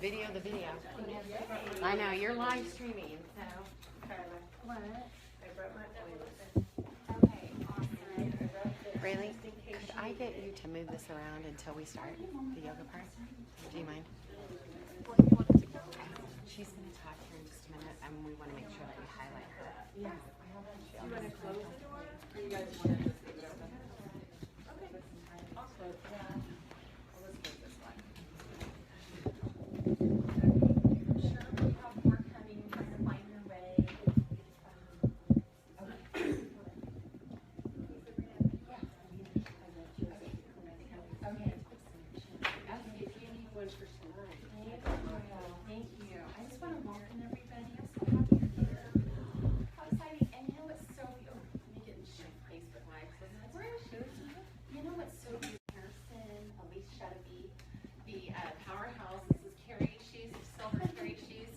Video the video. I know, you're live streaming, so. What? I brought my oils. Okay, awesome. Rayleigh, could I get you to move this around until we start the yoga part? Do you mind? Where do you want it to go? She's going to talk here in just a minute, and we want to make sure that you highlight her. Yeah. Do you want to close the door? Or you guys want to just leave it open? Okay. I'll close it. I'll just close this one. Sure, we have more coming, trying to find your way. Okay. If you need one for tonight. Thank you. I just want to welcome everybody. I'm so happy you're here. How exciting. And you know what's so beautiful? Let me get in Facebook Live. Where is she? You know what's so beautiful? Harrison, Elise Shutterby, the powerhouse. This is Karrie Shoes, Silver Karrie Shoes.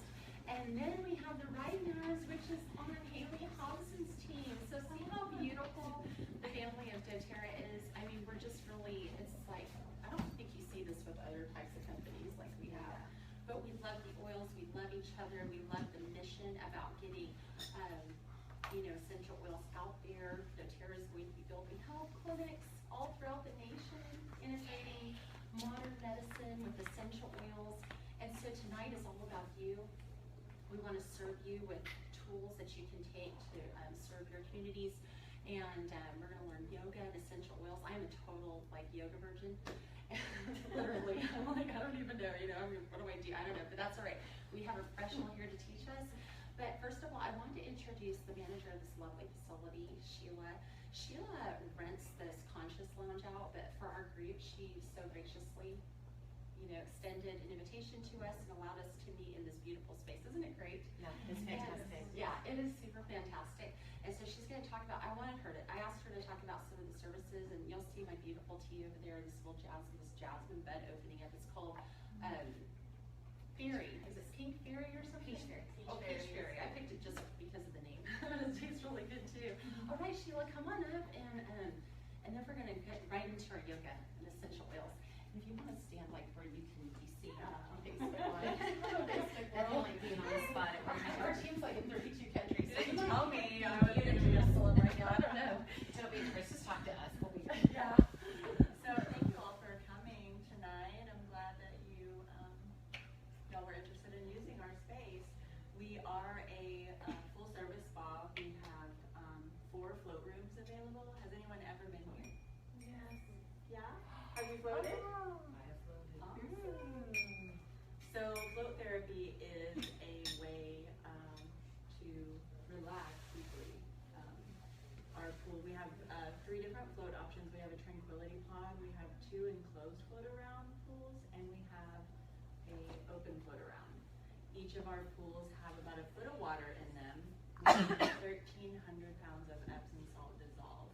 And then we have the Riders, which is on Haley Hobson's team. So see how beautiful the family of doTERRA is. I mean, we're just really, it's like, I don't think you see this with other types of companies like we have. But we love the oils, we love each other, we love the mission about getting, essential oils out there. doTERRA is going to be building health clinics all throughout the nation, integrating modern medicine with essential oils. And so tonight is all about you. We want to serve you with tools that you can take to serve your communities. And we're going to learn yoga and essential oils. I'm a total yoga virgin. Literally, I'm like, I don't even know, what do I do? I don't know, but that's all right. We have a professional here to teach us. But first of all, I wanted to introduce the manager of this lovely facility, Sheila. Sheila rents this Conscious Lounge out, but for our group, she so graciously, extended an invitation to us and allowed us to meet in this beautiful space. Isn't it great? Yeah, it's fantastic. Yeah, it is super fantastic. And so she's going to talk about, I asked her to talk about some of the services, and you'll see my beautiful tea over there, this little jasmine bed opening up. It's called Fairy. Is it Pink Fairy or something? Peach Fairy. Oh, Peach Fairy. I picked it just because of the name. It tastes really good too. All right, Sheila, come on up, and then we're going to get right into our yoga and essential oils. And if you want to stand where you can be seen on Facebook Live, that's like being on the spot. Our team's in 32 countries. So you tell me, I'm in Jerusalem right now. I don't know. Don't be nervous, just talk to us. We'll be Yeah. So thank you all for coming tonight. I'm glad that y'all were interested in using our space. We are a full service spa. We have 4 float rooms available. Has anyone ever been here? Yes. Yeah? Have you floated? Oh. Awesome. So float therapy is a way to relax deeply. Our pool, we have 3 different float options. We have a tranquility pod, we have 2 enclosed float around pools, and we have a open float around. Each of our pools have about a foot of water in them. We have 1,300 pounds of Epsom salt dissolved.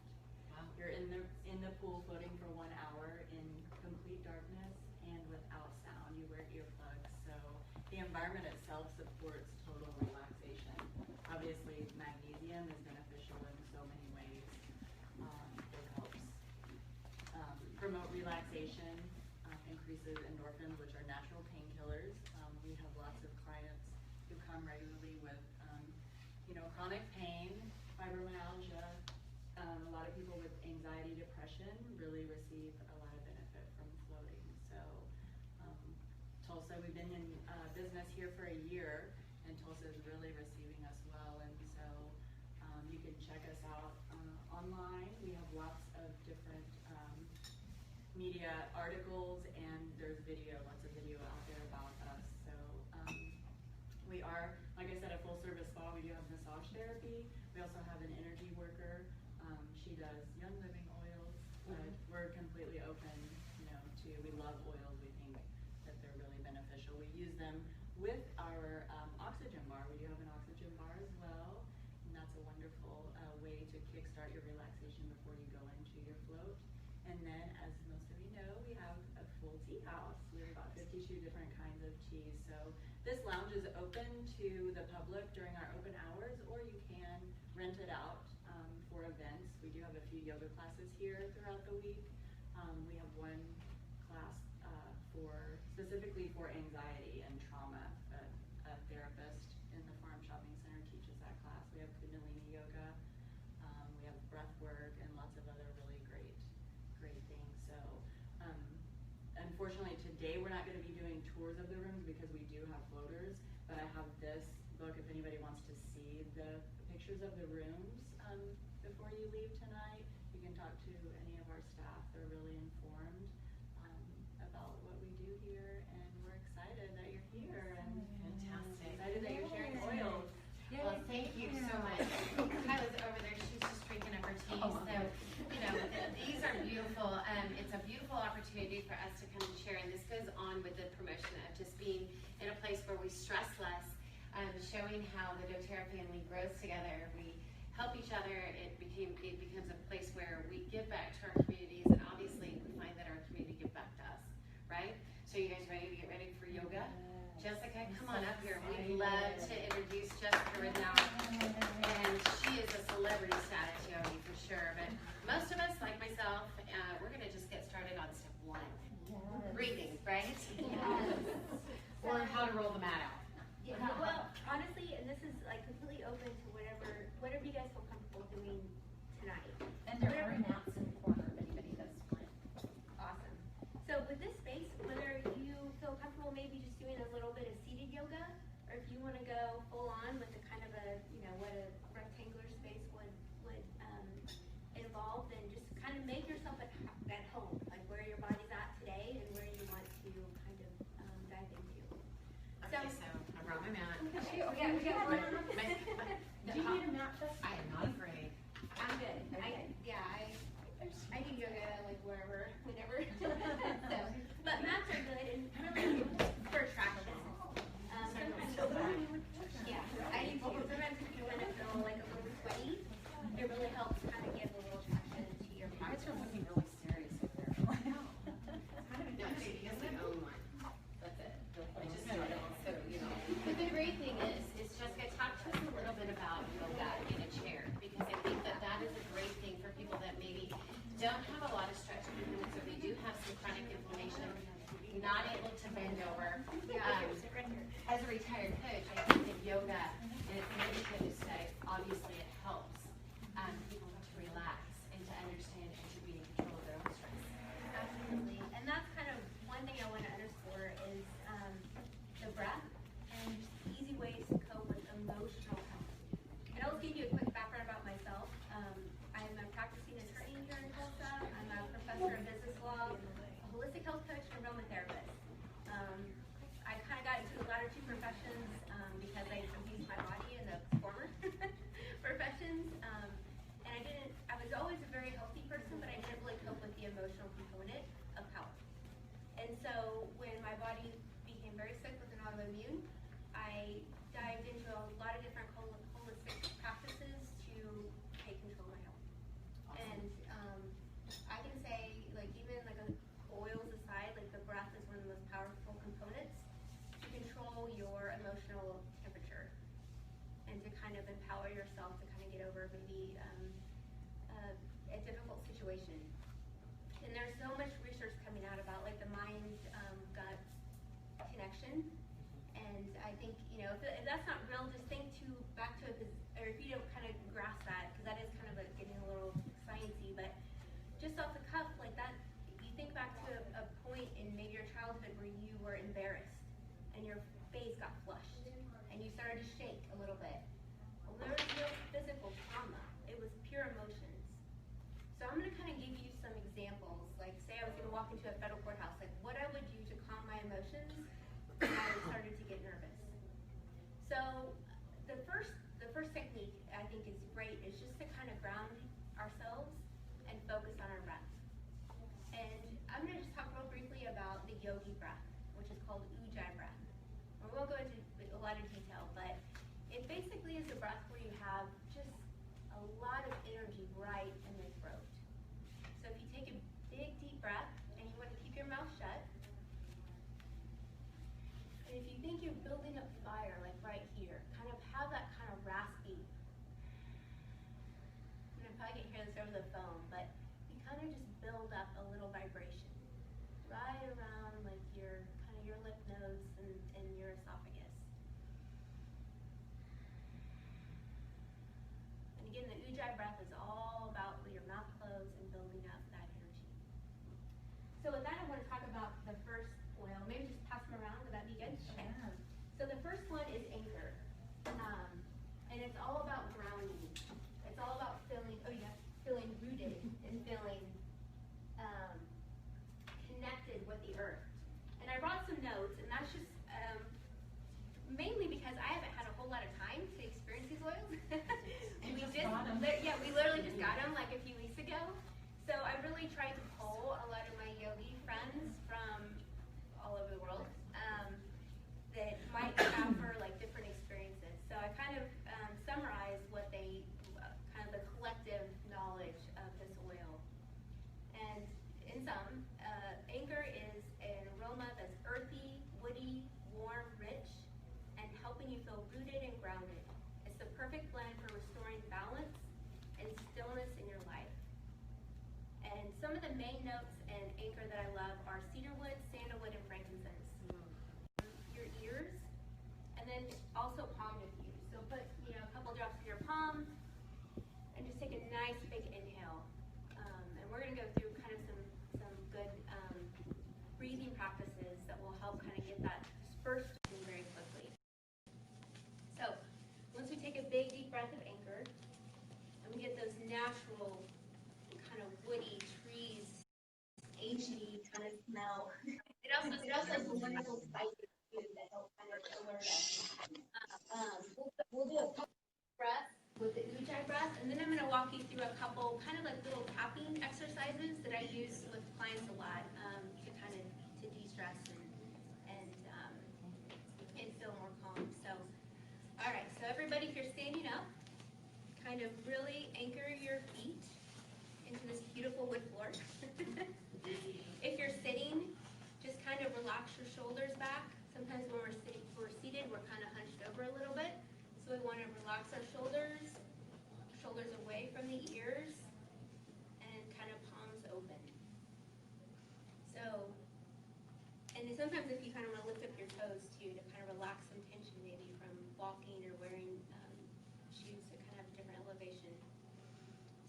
Wow. You're in the pool floating for 1 hour in complete darkness and without sound. You wear earplugs, so the environment itself supports total relaxation. Obviously, magnesium is beneficial in so many ways. It helps promote relaxation, increases endorphins, which are natural painkillers. We have lots of clients who come regularly with, chronic pain, fibromyalgia. A lot of people with anxiety, depression really receive a lot of benefit from floating. So Tulsa, we've been in business here for a year, and Tulsa is really receiving us well. And so you can check us out online. We have lots of different media articles, and there's lots of video out there about us. So we are, like I said, a full service spa. We do have massage therapy. We also have an energy worker. She does Young Living oils, but we're completely open, we love oils. We think that they're really beneficial. We use them with our oxygen bar. We do have an oxygen bar as well, and that's a wonderful way to kickstart your relaxation before you go into your float. And then, as most of you know, we have a full tea house. We have about 52 different kinds of teas. So this lounge is open to the public during our open hours, or you can rent it out for events. We do have a few yoga classes here throughout the week. We have one class specifically for anxiety and trauma. that class. We have Kundalini yoga, we have breath work, and lots of other really great things. So, unfortunately today we're not going to be doing tours of the rooms because we do have floaters, but I have this book if anybody wants to see the pictures of the rooms before you leave tonight. You can talk to any of our staff. They're really informed about what we do here, and we're excited that you're here and Fantastic. excited that you're sharing oils. Well, thank you so much. I was over there, she's just drinking up her tea. So, these are beautiful. It's a beautiful opportunity for us to come and share. And this goes on with the promotion of just being in a place where we stress less, showing how the doTERRA family grows together. We help each other. It becomes a place where we give back to our communities, and obviously we find that our community give back to us, right? So you guys ready to get ready for yoga? Jessica, come on up here. We'd love to introduce Jessica Ridnow. And she is a celebrity status yogi for sure. But most of us, like myself, we're going to just get started on step 1. Breathing, right? Or how to roll the mat out. Yeah, well, honestly, and this is like completely open to whatever you guys feel comfortable doing tonight. And there are mats in the corner if anybody does want. Awesome. So with this space, whether you feel comfortable maybe just doing a little bit of seated yoga, or if you want to go full on with the kind of a, what a rectangular space would involve, then just kind of make yourself at home, like where your body's at today and where you want to kind of dive into. Okay, so I brought my mat. We got one. Do you need a mat, Jessica? I am not afraid. I'm good. I do yoga like wherever, whenever. So, but mats are good and really for traction. I do too. Sometimes if you want to feel like a little sweaty, it really helps kind of give a little traction to your You body. guys are looking really serious over there. No, she has her own one. That's it. I just started, so, But the great thing is Jessica, talk to us a little bit about yoga in a chair, because I think that is a great thing for people that maybe don't have a lot of stretch movements, or they do have some chronic inflammation, not able to bend over. As a retired coach, I think that yoga and its meditative aesthetic, obviously it helps people to relax and to understand and to be in control of their own stress. Absolutely. And that's kind of one thing I want to underscore is the breath and just easy ways to cope with emotional health. And I'll give you a quick background about myself. I'm a practicing attorney here in Tulsa. I'm a professor of business law, a holistic health coach, and aromatherapist. I kind of got into the latter two professions because I abused my body in the former professions. And I was always a very healthy person, but I didn't really cope with the emotional component of health. And so when my body became very sick with an autoimmune, I dived into a lot of different holistic practices to take control of my health. And I can say, like, even like oils aside, like the breath is one of the most powerful components to control your emotional temperature and to kind of empower yourself to kind of get over maybe a difficult situation. And there's so much research coming out about like the mind-gut connection. And I think, if that's not real, just think back to it, or if you don't kind of grasp that, because that is kind of like getting a little sciencey, but just off the cuff, like that, you think back to a point in maybe your childhood where you were embarrassed and your face got flushed and you started to shake a little bit. Well, there was no physical trauma. It was pure emotions. So I'm going to kind of give you some examples. Like, say I was going to walk into a federal courthouse, like what I would do to calm my emotions when I started to get nervous. So the first technique I think is great is just to kind of ground ourselves and focus on our breath. And I'm going to just talk real briefly about the yogi breath, which is called Ujjayi breath. We won't go into a lot of detail, but it basically is a breath where you have just a lot of energy right in the throat. So if you take a big deep breath and you want to keep your mouth shut, and if you think you're building up fire, like right here, kind of have that kind of raspy. And I probably can't hear this over the phone, but you kind of just build up a little vibration right around like your kind of your lymph nodes and your esophagus. So with that, I want to talk about the first oil. Maybe just pass them around. Would that be good? Okay. So the first one is Anchor. And it's all about grounding. It's all about feeling rooted and feeling connected with the earth. And I brought some notes, and that's just mainly because I haven't had a whole lot of time to experience these oils. We literally just got them like a few weeks ago. So I really tried to poll a lot of my yogi friends from all over the world that might have for like different experiences. So I kind of summarized what they, kind of the collective knowledge of this oil. And in sum, Anchor is an aroma that's earthy, woody, warm, rich, and helping you feel rooted and grounded. It's the perfect blend for restoring balance and stillness in your life. And some of the main notes in Anchor that I love are cedarwood, sandalwood, and frankincense. Your ears, and then also palm diffuse. So put a couple drops in your palm, and just take a nice big inhale. And we're going to go through kind of some good breathing practices that will help kind of get that dispersed very quickly. So once we take a big deep breath of Anchor, and we get those natural kind of woody trees, ancient kind of smell. It also has a wonderful spicy food that helps kind of alert us. We'll do a couple breaths with the Ujjayi breath, and then I'm going to walk you through a couple kind of like little tapping exercises that I use with clients a lot to kind of to de-stress and feel more calm. So, all right. So everybody, if you're standing up, kind of really anchor your feet into this beautiful wood floor. If you're sitting, just kind of relax your shoulders back. Sometimes when we're seated, we're kind of hunched over a little bit. So we want to relax our shoulders away from the ears, and kind of palms open. So, and then sometimes if you kind of want to lift up your toes too, to kind of relax some tension maybe from walking or wearing shoes that kind of have a different elevation.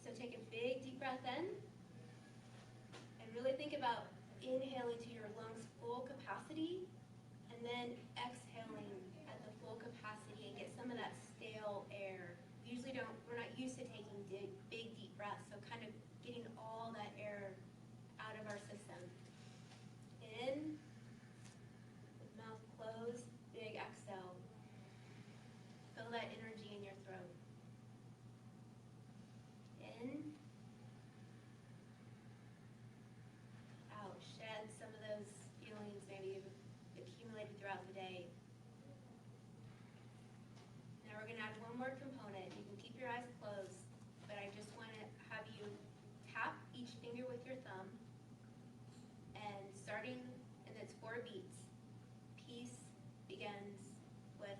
So take a big deep breath in, and really think about inhaling to your lungs full capacity, and then exhaling at the full capacity and get some of that stale air. We're not used to taking big deep breaths, so kind of getting all that air out of our system. In, with mouth closed, big exhale. Feel that energy in your throat. In, out. Shed some of those feelings maybe you've accumulated throughout the day. Now we're going to add one more component. You can keep your eyes closed, but I just want to have you tap each finger with your thumb, and starting, and it's 4 beats. Peace begins with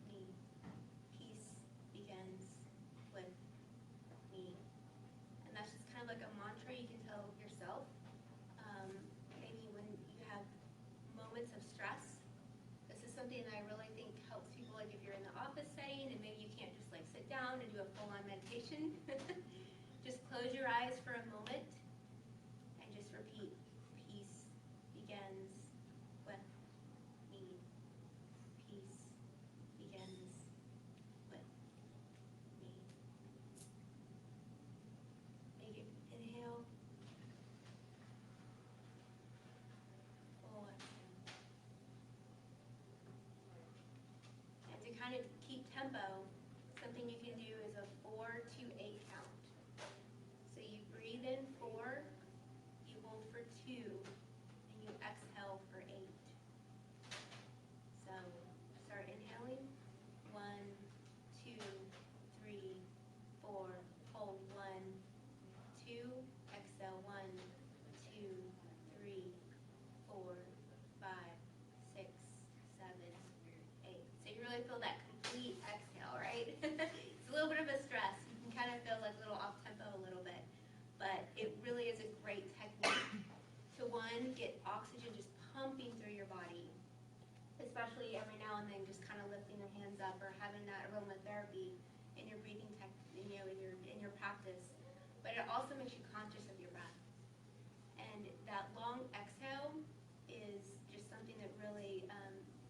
me. Peace begins with me. And that's just kind of like a mantra you can tell yourself. Maybe when you have moments of stress, this is something that I really think helps people, like if you're in the office setting and maybe you can't just like sit down and do a full-on meditation. Just close your eyes for a moment and just repeat, peace begins with me. Peace begins with me. Take it, inhale. Full exhale. And to kind of keep tempo, something you can do is a 4 to 8 count. So you breathe in 4, you hold for 2, and you exhale for 8. So start inhaling. 1, 2, 3, 4. Hold 1, 2. Exhale 1, 2, 3, 4, 5, 6, 7, 8. So you really feel that complete exhale, right? It's a little bit of a stress. You can kind of feel like a little off tempo a little bit, but it really is a great technique to, one, get oxygen just pumping through your body, especially every now and then just kind of lifting your hands up or having that aromatherapy in your breathing in your practice. But it also makes you conscious of your breath. And that long exhale is just something that really,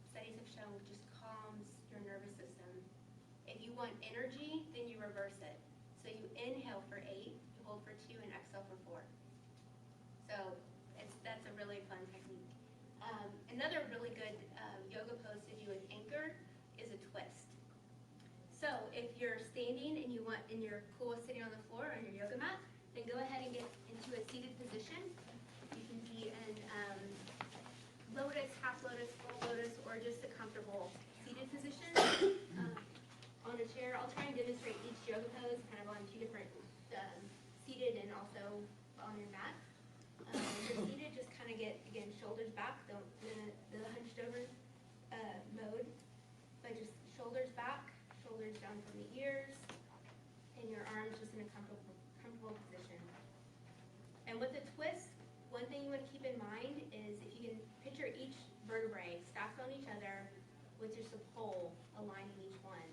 studies have shown just calms your nervous system. If you want energy, then you reverse it. So you inhale for 8, you hold for 2, and exhale for 4. So that's a really fun technique. Another really good yoga pose to do with anchor is a twist. So if you're standing and you're cool with sitting on the floor on your yoga mat, then go ahead and get into a seated position. You can be in lotus, half lotus, full lotus, or just a comfortable seated position on a chair. I'll try and demonstrate each yoga pose kind of on 2 different seated and also on your mat. When you're seated, just kind of get, again, shoulders back, the hunched over mode, but just shoulders back, shoulders down from the ears, and your arms just in a comfortable position. And with the twist, one thing you want to keep in mind is if you can picture each vertebrae stacked on each other with just a pole aligning each one,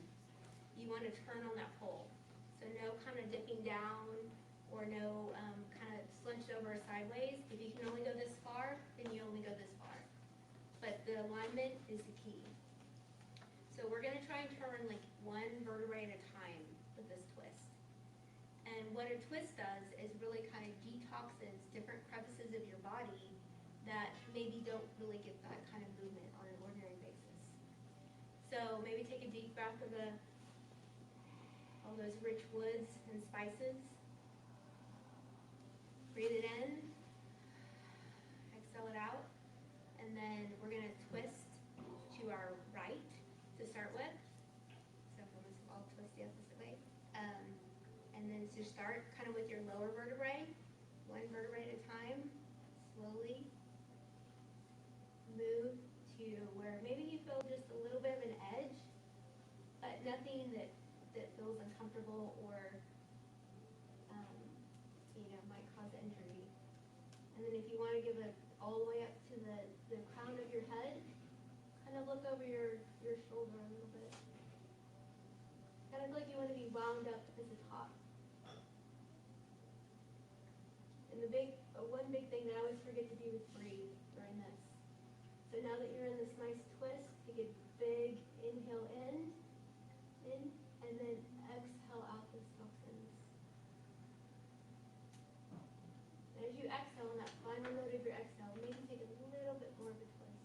you want to turn on that pole. So no kind of dipping down or no kind of slunched over or sideways. If you can only go this far, then you only go this far. But the alignment is the key. So we're going to try and turn like 1 vertebrae at a time with this twist. And what a twist does is really kind of detoxes different crevices of your body that maybe don't really get that kind of movement on an ordinary basis. So maybe take a deep breath of all those rich woods and spices. Breathe it in, exhale it out, and then we're going to twist to our right to start with. So I'll twist the opposite way. And then to start kind of with your lower vertebrae, 1 vertebrae at a time, slowly move to where maybe you feel just a little bit of an edge, but nothing that feels uncomfortable or might cause injury. And then if you want to give it all the way up to the crown of your head, kind of look over your shoulder a little bit. Kind of like you want to be wound up at the top. And one big thing that I always forget to do is breathe during this. So now that you're in this nice twist, take a big inhale in, and then exhale out those toxins. And as you exhale, on that final note of your exhale, maybe take a little bit more of a twist.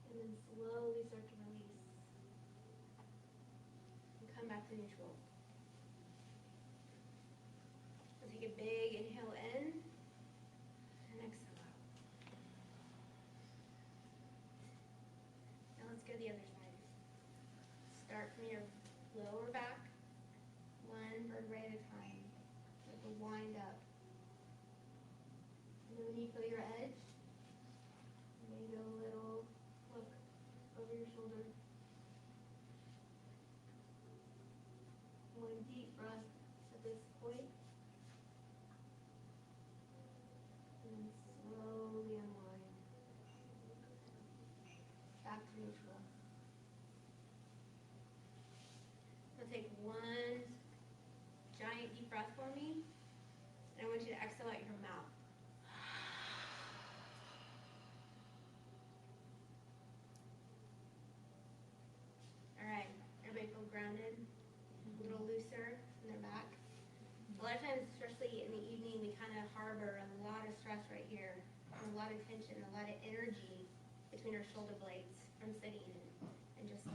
And then slowly start to release. And come back to neutral. So take a big inhale in, and exhale out. Now let's go the other side. Start from your lower back, 1 vertebrae at a time, like a wind up. And then when you feel your edge, maybe a little look over your shoulder. 1 deep breath at this point. And then slowly unwind. Back to neutral. Now take 1 giant deep breath for me, and I want you to exhale out your mouth. All right, everybody feel grounded, a little looser in their back. A lot of times, especially in the evening, we kind of harbor a lot of stress right here, and a lot of tension, a lot of energy between our shoulder blades from sitting and just,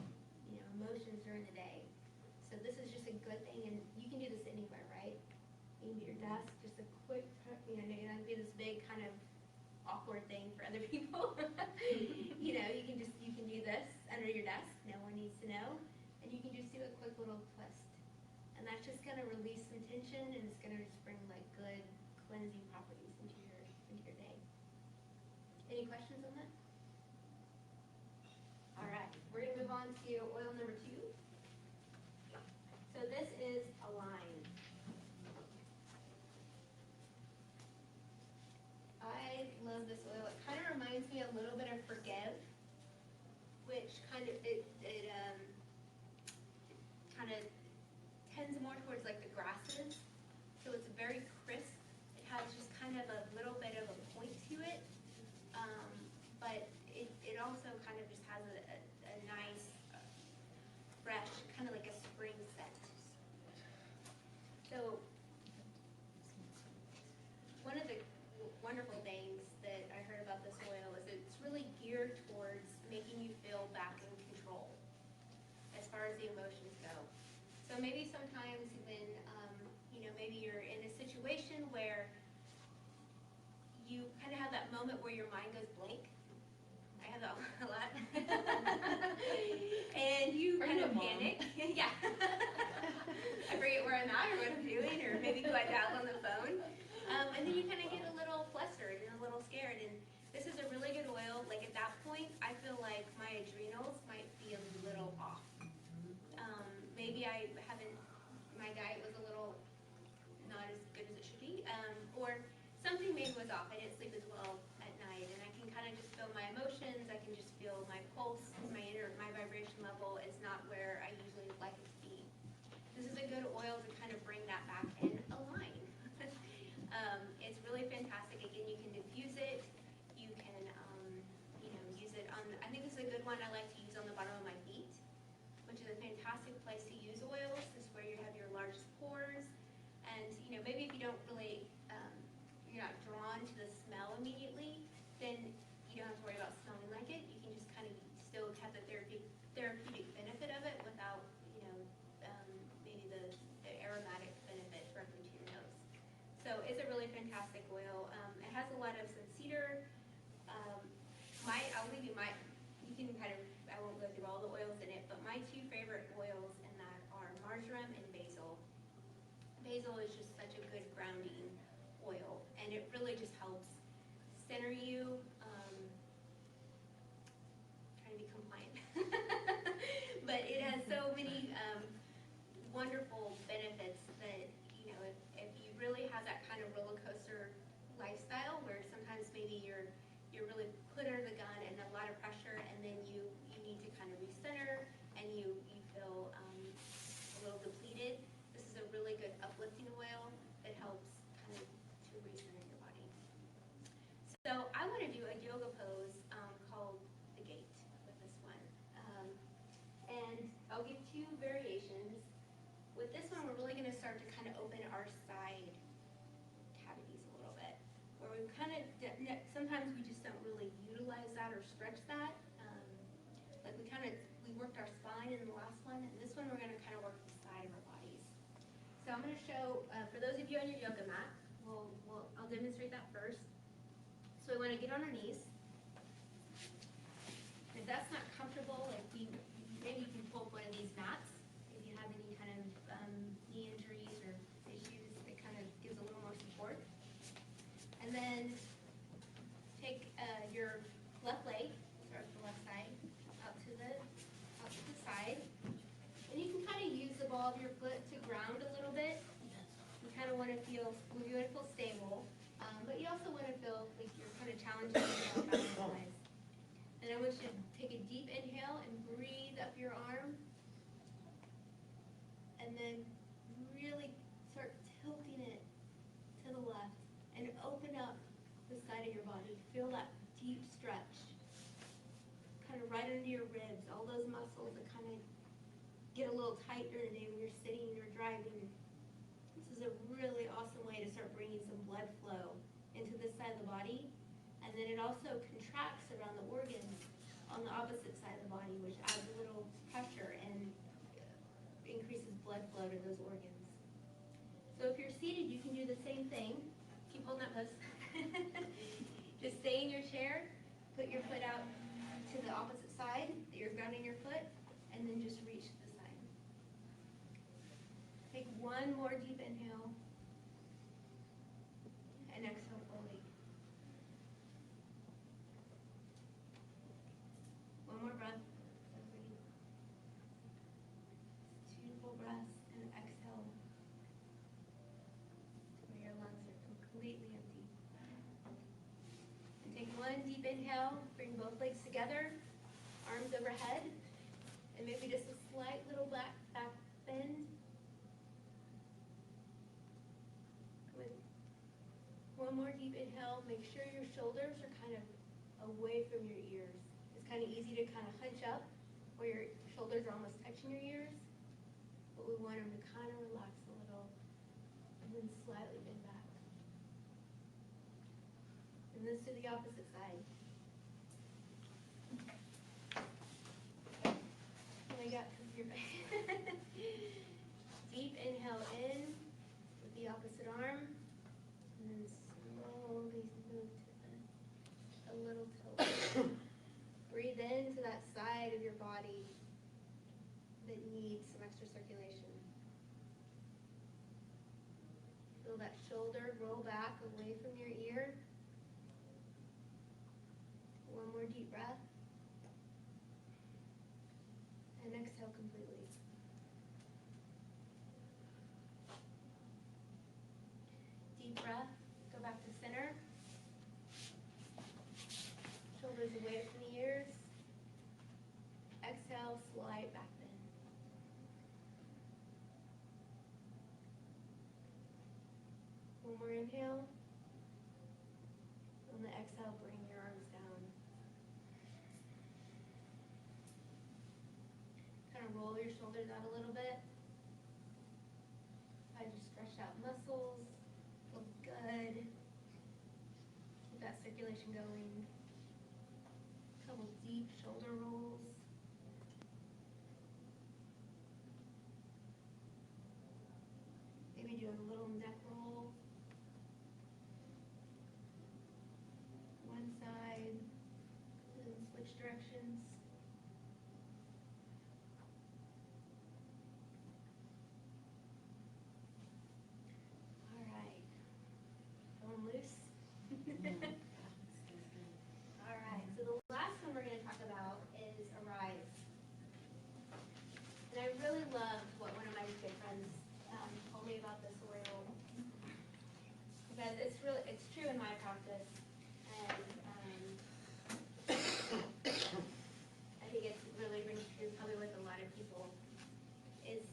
emotions during the day. So this is just a good thing, and you can do this anywhere, right? You can be at your desk, just a quick, you don't have to be this big kind of awkward thing for other people. You can do this under your desk, no one needs to know, and you can just do a quick little twist. And that's just gonna release some tension, and it's gonna just bring like good cleansing properties into your day. Any questions on that? All right, we're gonna move on to oil number 2. So this is Align. I love this oil. It kind of reminds me a little bit of Forgive, which kind of tends more towards like the grass fresh, kind of like a spring scent. So one of the wonderful things that I heard about this oil is it's really geared towards making you feel back in control as far as the emotions go. So maybe sometimes when, maybe you're in a situation where you kind of have that moment where your mind goes blank. I have that a lot. And you kind of panic. Yeah. I forget where I'm at or what I'm doing, or maybe who I dialed on the phone. And then you kind of get a little flustered and a little scared. And this is a really good oil. Like at that point, I feel like my adrenals might be a little off. Maybe my diet was a little not as good as it should be, or something maybe was off. I didn't sleep as well at night, and I can kind of just feel my emotions. I can just feel my pulse, my vibration level is not where I usually like it to be. This is a good oil to kind of bring that back in line. It's really fantastic. Again, you can diffuse it. You can, use it on. I think this is a good one I like to use on the bottom of my feet, which is a fantastic place to use oils. This is where you have your largest pores. And, maybe if you don't really, you're not drawn to the smell immediately, then you don't have to worry about smelling like it. You can just kind of still have the therapeutic benefit of it without, maybe the aromatic benefit directly to your nose. So it's a really fantastic oil. It has a lot of some cedar. I'll leave you you can kind of, I won't go through all the oils in it, but my two favorite oils in that are marjoram and basil. Basil is just such a good grounding oil, and it really just helps center you. Trying to be compliant, but it has so many wonderful benefits that if you really have that kind of roller coaster lifestyle, where sometimes maybe you're really put under the gun and a lot of pressure, and then you need to kind of recenter, and you feel a little depleted. This is a really good uplifting oil that helps kind of to recenter your body. So I want to do a yoga pose called the gate with this one. And I'll give two variations. With this one, we're really going to start to kind of open our side cavities a little bit, where we kind of, sometimes we just don't really utilize that or stretch that. We worked our spine in the last one, and this one we're going to kind of work the side of our bodies. So I'm going to show, for those of you on your yoga mat, I'll demonstrate that first. So we want to get on our knees. If that's not comfortable, maybe you can pull up one of these mats. If you have any kind of knee injuries or issues, it kind of gives a little more support. And then take your left leg, start with the left side, out to the side. And you can kind of use the ball of your foot to ground a little bit. You kind of want to feel stable, but you also want to feel like you're kind of challenging yourself balance-wise. And I want you to take a deep inhale and breathe up your arm. And then really start tilting it to the left and open up the side of your body. Feel that deep stretch, kind of right under your ribs, all those muscles that kind of get a little tight during the day when you're sitting, you're driving. This is a really awesome way to start bringing some blood flow into this side of the body. And then it also contracts around the organs on the opposite side of the body, which adds a little pressure and increases blood flow to those organs. So if you're seated, you can do the same thing. Keep holding that pose. Just stay in your chair, put your foot out to the opposite side that you're grounding your foot, and then just reach to the side. Take one more deep inhale, and exhale fully. One more breath. Two full breaths, and exhale to where your lungs are completely empty. And take one deep inhale, bring both legs together, arms overhead, and maybe just a slight little back bend. Good. One more deep inhale. Make sure your shoulders are kind of away from your ears. It's kind of easy to kind of hunch up where your shoulders are almost touching in your ears, but we want them to kind of relax a little and then slightly bend back. And let's do the opposite side. Oh my God, because you're deep inhale in with the opposite arm, and then slowly move to a little tilt. Breathe into that side of your body that needs some extra circulation. Feel that shoulder roll back away from your ear. One more deep breath. And exhale completely. Deep breath. Go back to center. Shoulders away from the ears. Exhale, slide back in. One more inhale. On the exhale, bring your arms down. Kind of roll your shoulders out a little bit. Try to stretch out muscles. Feel good. Keep that circulation going. Couple deep shoulder rolls. Maybe do a little neck roll. One side, and then switch directions. All right. Going loose. All right. So the last one we're going to talk about is Arise. And I really loved what one of my good friends told me about this oil, because it's true in my practice, and I think it really rings true probably with a lot of people. And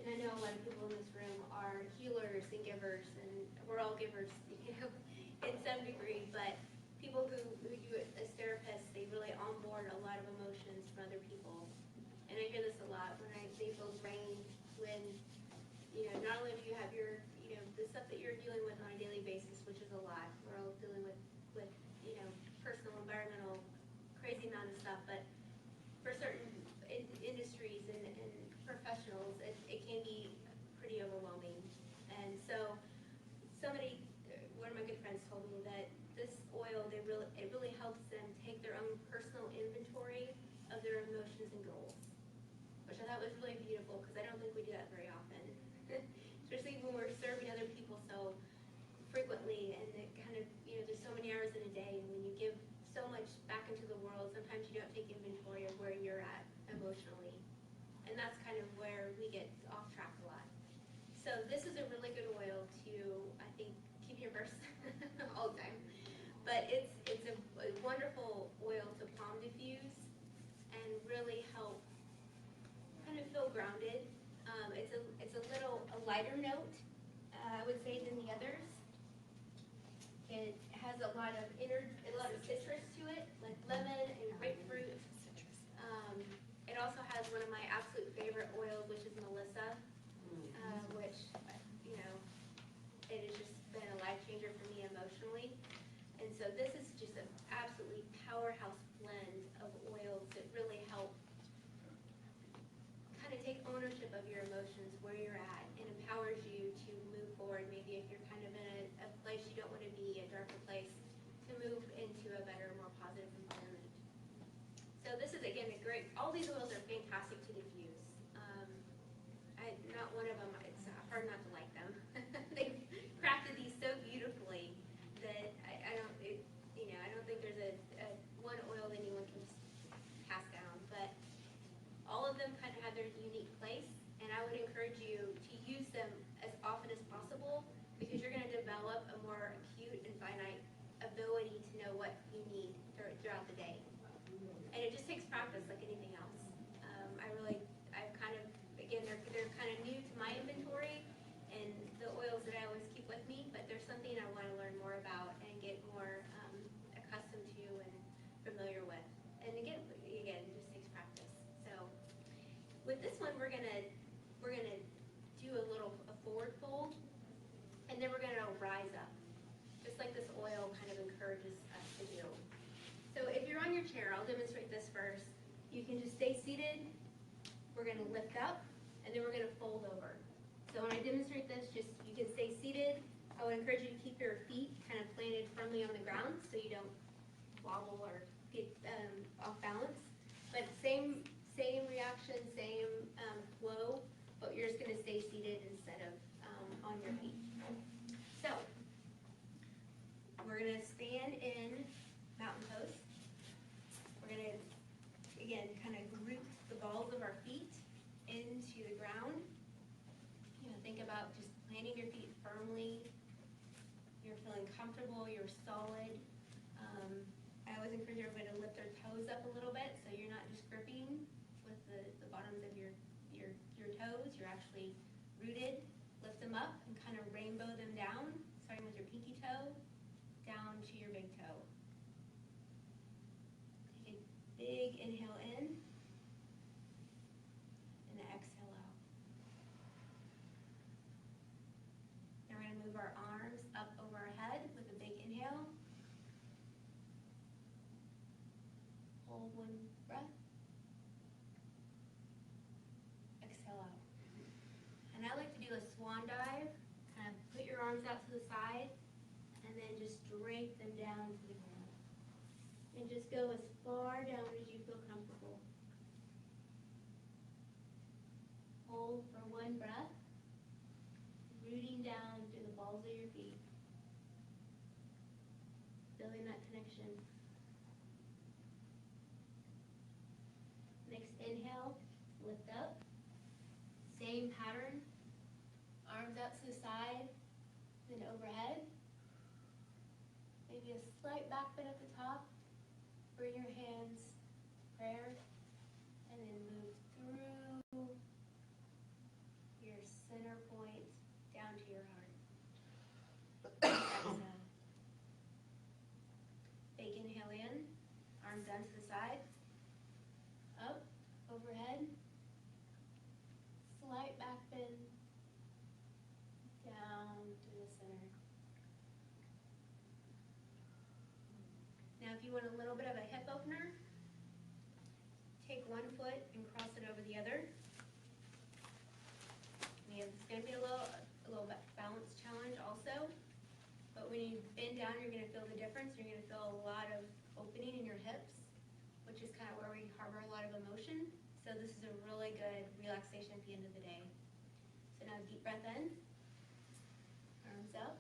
I know a lot of people in this room are healers and givers, and we're all givers, in some degree. But people who you as therapists, they really onboard a lot of emotions from other people, and I hear this a lot when they feel drained when. Not only do you have your, the stuff that you're dealing with on a daily basis, which is a lot. We're all dealing with personal, environmental, crazy amount of stuff. But for certain industries and professionals, it can be pretty overwhelming. And so, one of my good friends told me that this oil, it really helps them take their own personal inventory of their emotions and goals, which I thought was really beautiful, because I don't think we do that very often. Especially when we're serving other people so frequently, and it kind of, there's so many hours in a day, and when you give so much back into the world, sometimes you don't take inventory of where you're at emotionally. And that's kind of where we get off track a lot. So this is a really good oil to, I think, keep your purse all the time. But it's a wonderful oil to palm diffuse and really help kind of feel grounded. It's a lighter note, I would say, than the others. It has a lot of citrus to it, like lemon and grapefruit. It also has one of my absolute favorite oils, which is Melissa, which it has just been a life changer for me emotionally. And so this is just an absolutely powerhouse blend of oils that really help kind of take ownership of your emotions, where you're at, and empowers you to move forward. Maybe if you're kind of in a place you don't want to be, a darker place, to move into a better, more positive environment. So this is, again, all these oils are fantastic to diffuse. Not one of them, it's hard not to like them. They've crafted these so beautifully that I don't think there's a one oil that anyone can just pass down. But all of them kind of have their unique place, and I would encourage you to use them as often as possible, because you're going to develop a more acute and finite ability to know what you need throughout the day. And it just takes practice, like anything else. I've kind of, again, they're kind of new to my inventory, we're gonna do a forward fold, and then we're gonna rise up, just like this oil kind of encourages us to do. So if you're on your chair, I'll demonstrate this first. You can just stay seated. We're gonna lift up, and then we're gonna fold over. So when I demonstrate this, just you can stay seated. I would encourage you to keep your feet kind of planted firmly on the ground so you don't wobble or get off balance. But same reaction, same flow, but you're just going to stay seated instead of on your feet. So we're going to stand in mountain pose. We're going to, again, kind of group the balls of our feet into the ground. You know, think about just planting your feet firmly. You're feeling comfortable, you're solid. I always encourage everybody to lift their toes up a little bit so you're not just gripping with the bottoms of your toes. You're actually rooted. Lift them up and kind of rainbow them down, starting with your pinky toe down to your big toe. Take a big inhale in and exhale out. Now we're going to move our arms up over our head with a big inhale. Hold one breath. Exhale out. And I like to do a swan dive. Kind of put your arms out to the side and then just drape them down to the ground. And just go as far down as you feel comfortable. Hold for one breath, rooting down through the balls of your feet. Feeling that connection. Next inhale, lift up. Same pattern. Arms out to the side, then overhead. Maybe a slight back bend at the top. Bring your hands, prayer, and then move through your center point down to your heart. Exhale. Big inhale in, arms down to the side, up, overhead, slight back bend, down to the center. Now if you want a little bit of a hip opener, take one foot and cross it over the other. And it's going to be a little balance challenge also. But when you bend down, you're going to feel the difference. You're going to feel a lot of opening in your hips, which is kind of where we harbor a lot of emotion. So this is a really good relaxation at the end of the day. So now deep breath in, arms up,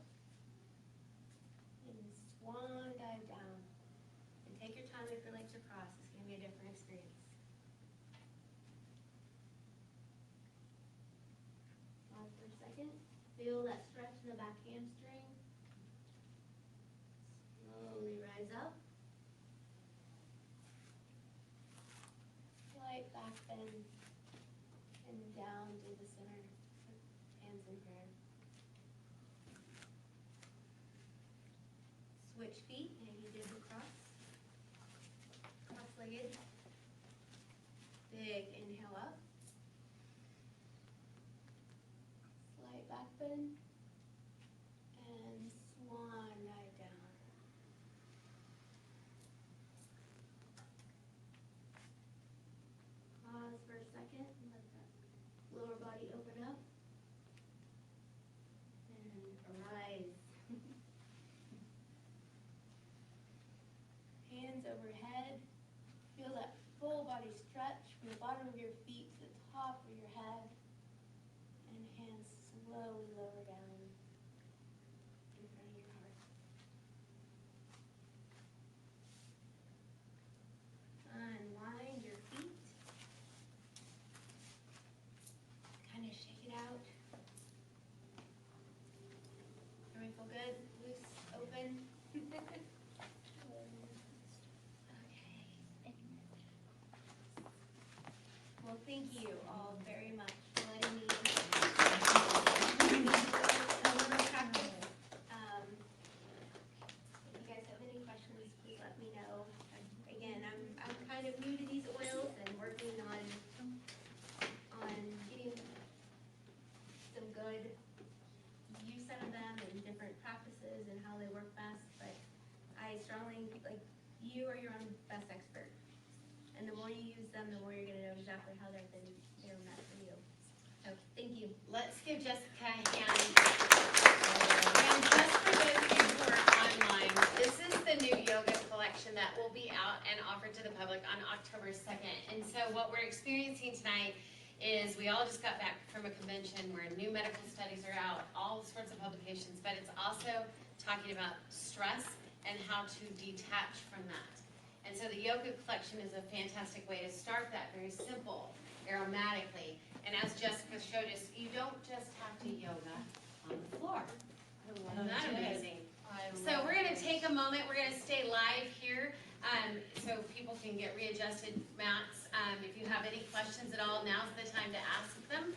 and swan dive down. And take your time if your legs are crossed. It's going to be a different experience. Pause for a second. Feel that stretch in the back hamstring. Slowly rise up. Slight back bend and down to the center. Hands in prayer. Switch feet, maybe you did the cross. Cross-legged. Big inhale up. Slight back bend. And swan dive down. Pause for a second and let that lower body open up. And arise. Hands overhead. Feel that full body stretch from the bottom of your feet to the top of your head. And hands slowly lower down in front of your heart. Unwind your feet. Kind of shake it out. Everyone feel good? Loose, open. Okay. Well, thank you all very much for letting me a little practice. If you guys have any questions, please let me know. Again, I'm kind of new to these oils and working on use them, the more you're gonna know exactly how they're met for you. So, thank you. Let's give Jessica a hand. And just for those of you who are online, this is the new yoga collection that will be out and offered to the public on October 2nd. And so what we're experiencing tonight is we all just got back from a convention where new medical studies are out, all sorts of publications, but it's also talking about stress and how to detach from that. And so the yoga collection is a fantastic way to start that, very simple, aromatically. And as Jessica showed us, you don't just have to yoga on the floor. Isn't that amazing? So we're going to take a moment. We're going to stay live here so people can get readjusted mats. If you have any questions at all, now's the time to ask them.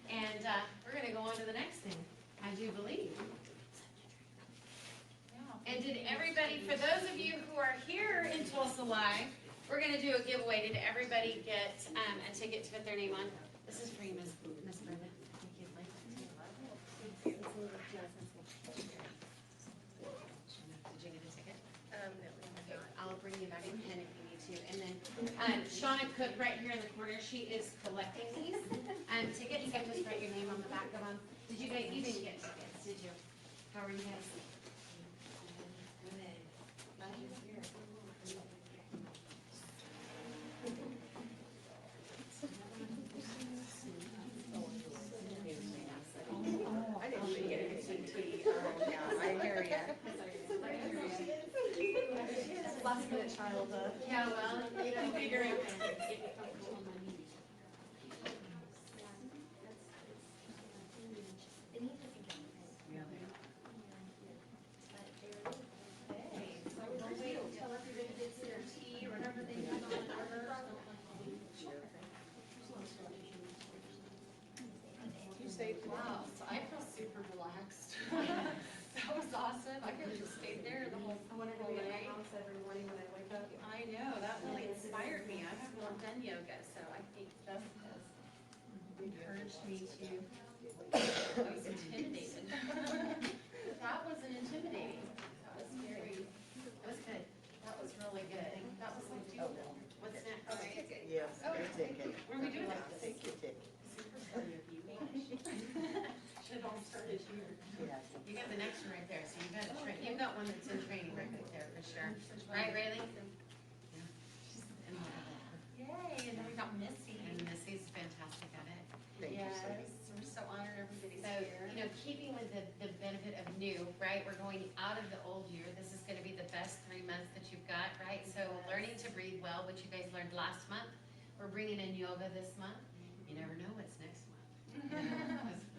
And we're going to go on to the next thing, I do believe. And did everybody, for those of you who are here in Tulsa Live, we're going to do a giveaway. Did everybody get a ticket to put their name on? This is for you, Miss Brenda. Thank you. Did you get a ticket? No. Okay, I'll bring you back a pen if you need to. And then Shauna Cook right here in the corner, she is collecting these tickets. So just write your name on the back of them. Did you guys, you didn't get tickets, did you? How are you guys? I didn't even get anything to eat. Oh, yeah, I hear ya. Last minute child, Yeah, well, you know, figuring. Wow, so I feel super relaxed. That was awesome. I could have just stayed there the whole day. every morning when I wake up. I know, that really inspired me. I have not done yoga, so I think that has encouraged me to. I was intimidated. That wasn't intimidating. That was very, That was good. that was really good. That was like doable. What's next? Yes, Oh, your ticket. What are we doing now? Take your ticket. Super funny of you. Should have all started here. Yes. You got the next one right there, so you've got one that's in training right there for sure. Right, Rayleigh? Yay, and then we got Missy. And Missy's fantastic at it. Thank you, Yes, sir. we're so honored everybody's So, here. you know, keeping with the benefit of new, right? We're going out of the old year. This is gonna be the best 3 months that you've got, right? So learning to breathe well, which you guys learned last month. We're bringing in yoga this month. You never know what's next month.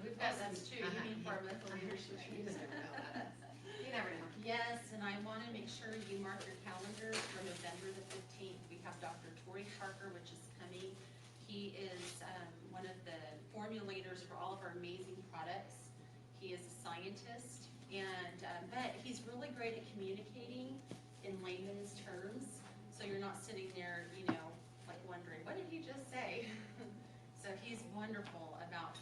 We've got some. That's true. You mean for our mental leadership. You just never know that. You never know. Yes, and I want to make sure you mark your calendars for November the 15th. We have Dr. Tori Parker, which is coming. He is one of the formulators for all of our amazing products. He is a scientist, and but he's really great at communicating in layman's terms. So you're not sitting there, you know, like wondering, what did he just say? So he's wonderful about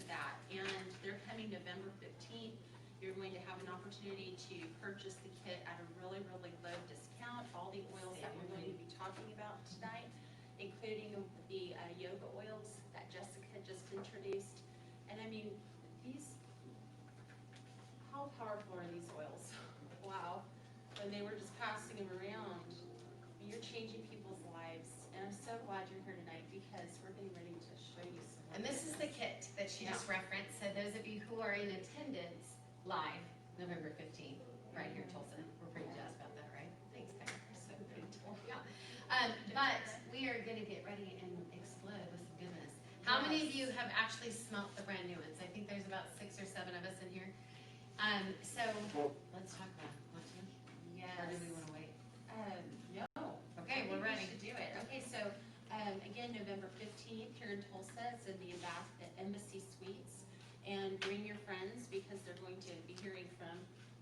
that. And they're coming November 15th. You're going to have an opportunity to purchase the kit at a really, really low discount. All the oils that we're going to be talking about tonight, including the yoga oils that Jessica just introduced. And I mean, how powerful are these oils? Wow. When they were just passing them around, you're changing people's lives. And I'm so glad you're here tonight because we're getting ready to show you some. And this is the kit that she just referenced. So those of you who are in attendance live, November 15th, right here in Tulsa. We're pretty jazzed about that, right? Thanks, guys. So grateful. Yeah. But we are going to get ready and explode with some goodness. How many of you have actually smelt the brand new ones? I think there's about 6 or 7 of us in here. So let's talk about it. Want to? Yes. Or do we want to wait? No. Okay, we're ready. We should do it. Okay, so again, November 15th here in Tulsa, it's in the Embassy Suites. And bring your friends because they're going to be hearing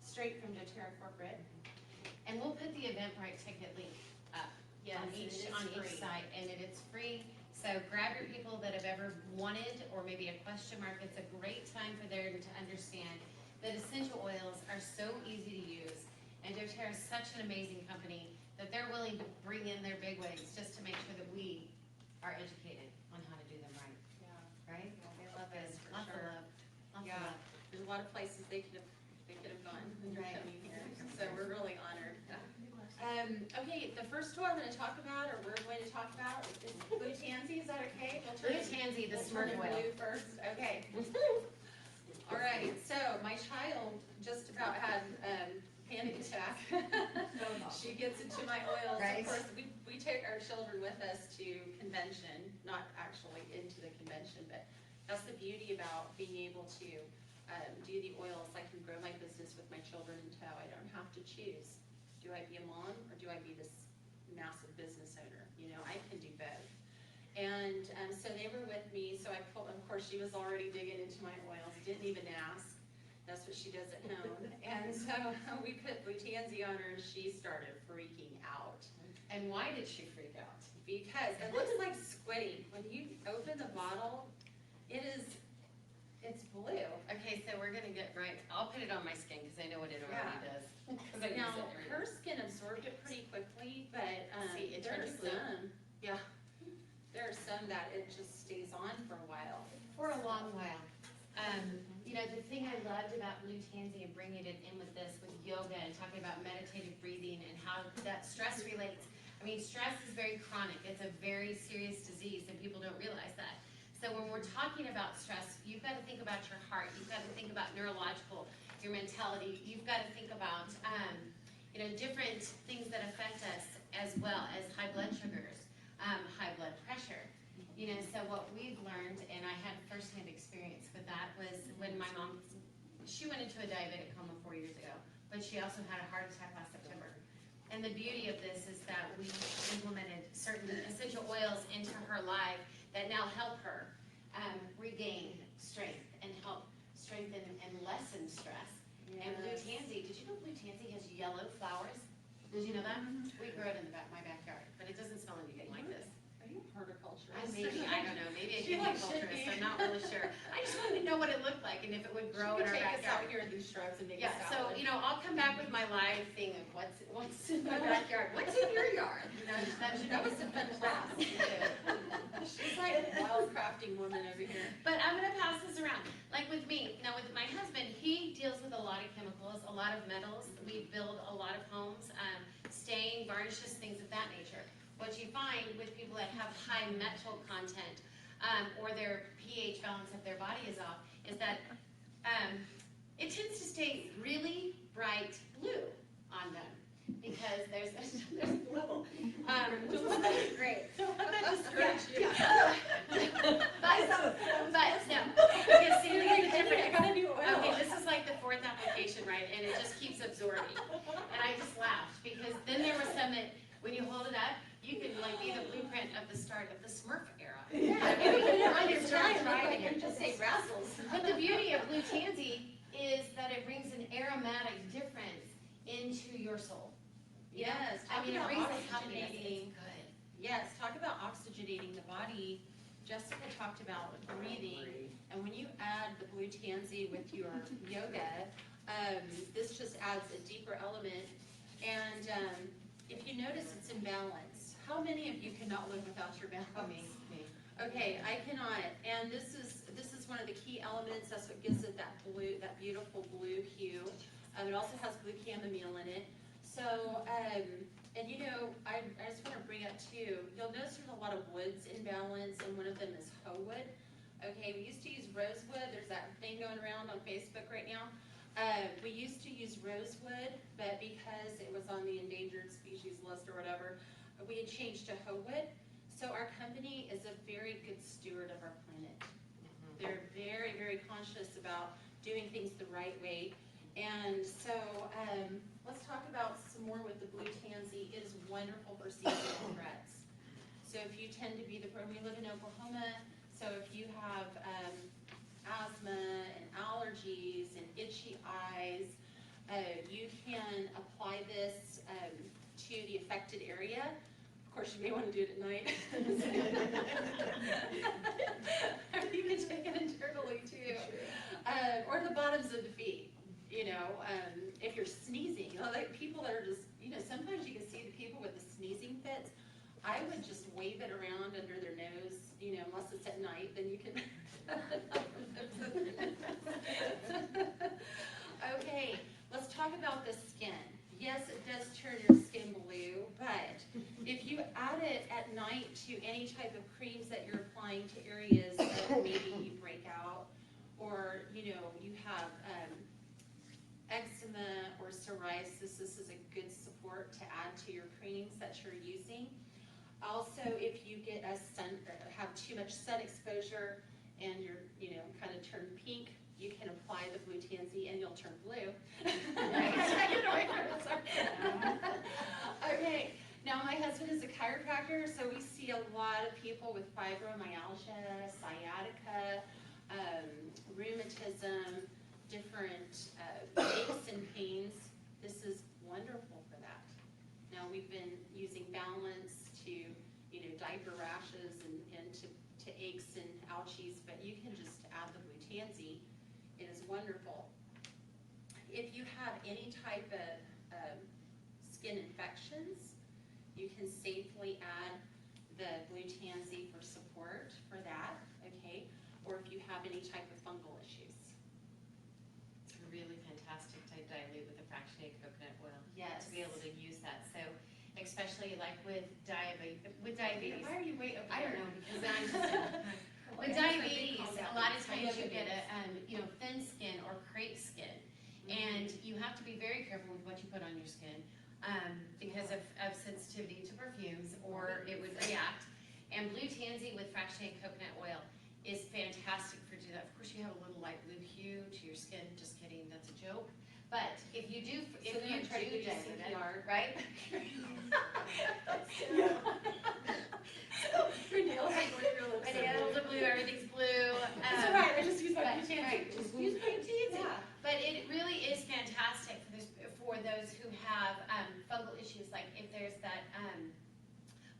straight from doTERRA Corporate. And we'll put the Eventbrite ticket link up Yes, on and it each is free. site, and it's free. So grab your people that have ever wanted, or maybe a question mark. It's a great time for them to understand that essential oils are so easy to use, and doTERRA is such an amazing company that they're willing to bring in their big wigs just to make sure that we are educated on how to do them right, Yeah. right? They love it, for Lots of sure. love, lots of Yeah, love. there's a lot of places they could have gone when you're Right. coming here, so we're really honored. Okay, the first tool I'm gonna talk about, or we're going to talk about, is blue tansy, is that okay? We'll turn Blue it- tansy, the we'll Smurf turn it oil. blue first, okay. All right, so my child just about had, panic attack. She gets into my oils, Right. of course, we take our children with us to convention, not actually into the convention, but that's the beauty about being able to, do the oils. I can grow my business with my children in tow. I don't have to choose. Do I be a mom or do I be this massive business owner? You know, I can do both. And so they were with me, so I pulled, of course, she was already digging into my oils, didn't even ask. That's what she does at home. And so we put blue tansy on her and she started freaking out. And why did she freak out? Because it looks like squiddy. When you open the bottle, it's blue. Okay, so we're gonna get right, I'll put it on my skin, because I know what it already Yeah. does. 'Cause I use Now, it every her day. skin absorbed it pretty quickly, but See, it there are turns blue. some, yeah, there are some that it just stays on for a while. For a long while. You know, the thing I loved about blue tansy and bringing it in with this, with yoga and talking about meditative breathing and how that stress relates. I mean, stress is very chronic. It's a very serious disease and people don't realize that. So when we're talking about stress, you've got to think about your heart. You've got to think about neurological, your mentality. You've got to think about, you know, different things that affect us as well as high blood sugars, high blood pressure. You know, so what we've learned, and I had firsthand experience with that, was when my mom, she went into a diabetic coma 4 years ago, but she also had a heart attack last September. And the beauty of this is that we implemented certain essential oils into her life that now help her regain strength and help strengthen and lessen stress. And blue tansy, did you know blue tansy has yellow flowers? Did you know that? We grow it in my backyard, but it doesn't smell anything like this. Are you a horticulturist? Maybe, I don't know, maybe a She like horticulturist, should be. I'm not really sure. I just wanted to know what it looked like and if it would grow in our Take us out backyard. here in these shrubs and make Yeah, a so, salad. you know, I'll come back with my live thing of what's in my backyard, what's in your yard? You know, That was a fun class. She's like a wild crafting woman over here. But I'm gonna pass this around. Like with me, now with my husband, he deals with a lot of chemicals, a lot of metals. We build a lot of homes, stain, varnishes, things of that nature. What you find with people that have high metal content, or their pH balance of their body is off, is that it tends to stay really bright blue on them because there's a level. Great. Don't let that discourage you. But no, because see, look at the difference. I got a new oil. Okay, this is like the fourth application, right? And it just keeps absorbing. And I just laughed because then there was some that when you hold it up, you can like be the blueprint of the start of the Smurf era. Yeah, I mean, you know, on your it's giant, driving like it. you just say razzles. But the beauty of blue tansy is that it brings an aromatic difference into your soul. Yes, I talk mean, it about brings a happiness. oxygenating. It's good. Yes, talk about oxygenating the body. Jessica talked about breathing, and when you add the blue tansy with your yoga, this just adds a deeper element. And if you notice, it's in balance. How many of you cannot live without your balance? Me. Okay, I cannot. And this is one of the key elements. That's what gives it that blue, that beautiful blue hue. It also has blue chamomile in it. So, and you know, I just want to bring up too, you'll notice there's a lot of woods in balance, and one of them is hoe wood. Okay, we used to use rosewood. There's that thing going around on Facebook right now. We used to use rosewood, but because it was on the endangered species list or whatever, we had changed to hoe wood. So our company is a very good steward of our planet. They're very, very conscious about doing things the right way. And so let's talk about some more with the blue tansy. It is wonderful for seasonal threats. So if you tend to be we live in Oklahoma, so if you have asthma and allergies and itchy eyes, you can apply this to the affected area. Of course, you may want to do it at night. Or you can take it internally too. Or the bottoms of the feet. You know, if you're sneezing, you know, like people that are just, you know, sometimes you can see the people with the sneezing fits. I would just wave it around under their nose unless it's at night, then you can. Okay, let's talk about the skin. Yes, it does turn your skin blue, but if you add it at night to any type of creams that you're applying to areas that maybe you break out, or you have eczema or psoriasis, this is a good support to add to your creams that you're using. Also, if you get have too much sun exposure and you're kind of turn pink, you can apply the blue tansy and you'll turn blue. Okay, now my husband is a chiropractor, so we see a lot of people with fibromyalgia, sciatica, rheumatism, different aches and pains. This is wonderful for that. Now we've been using balance to diaper rashes and to aches and ouchies, but you can just add the blue tansy. It is wonderful. If you have any type of skin infections, you can safely add the blue tansy for support for that, okay? Or if you have any type of fungal issues. It's really fantastic to dilute with the fractionated coconut oil. Yes. To be able to use that. So, especially like with diabetes. Why are you way over I don't there? know, because I'm just, with diabetes, a lot of times you get a, thin skin or crepe skin. And you have to be very careful with what you put on your skin because of sensitivity to perfumes, or it would react. And blue tansy with fractionated coconut oil is fantastic for doing that. Of course, you have a little light blue hue to your skin. Just kidding, that's a joke. But if you do, So then I try to do CPR. right? Bananas are blue, everything's blue. That's all right, I just use my but- blue tansy. right, Just use blue tansy. Yeah, but it really is fantastic for those who have fungal issues, like if there's that,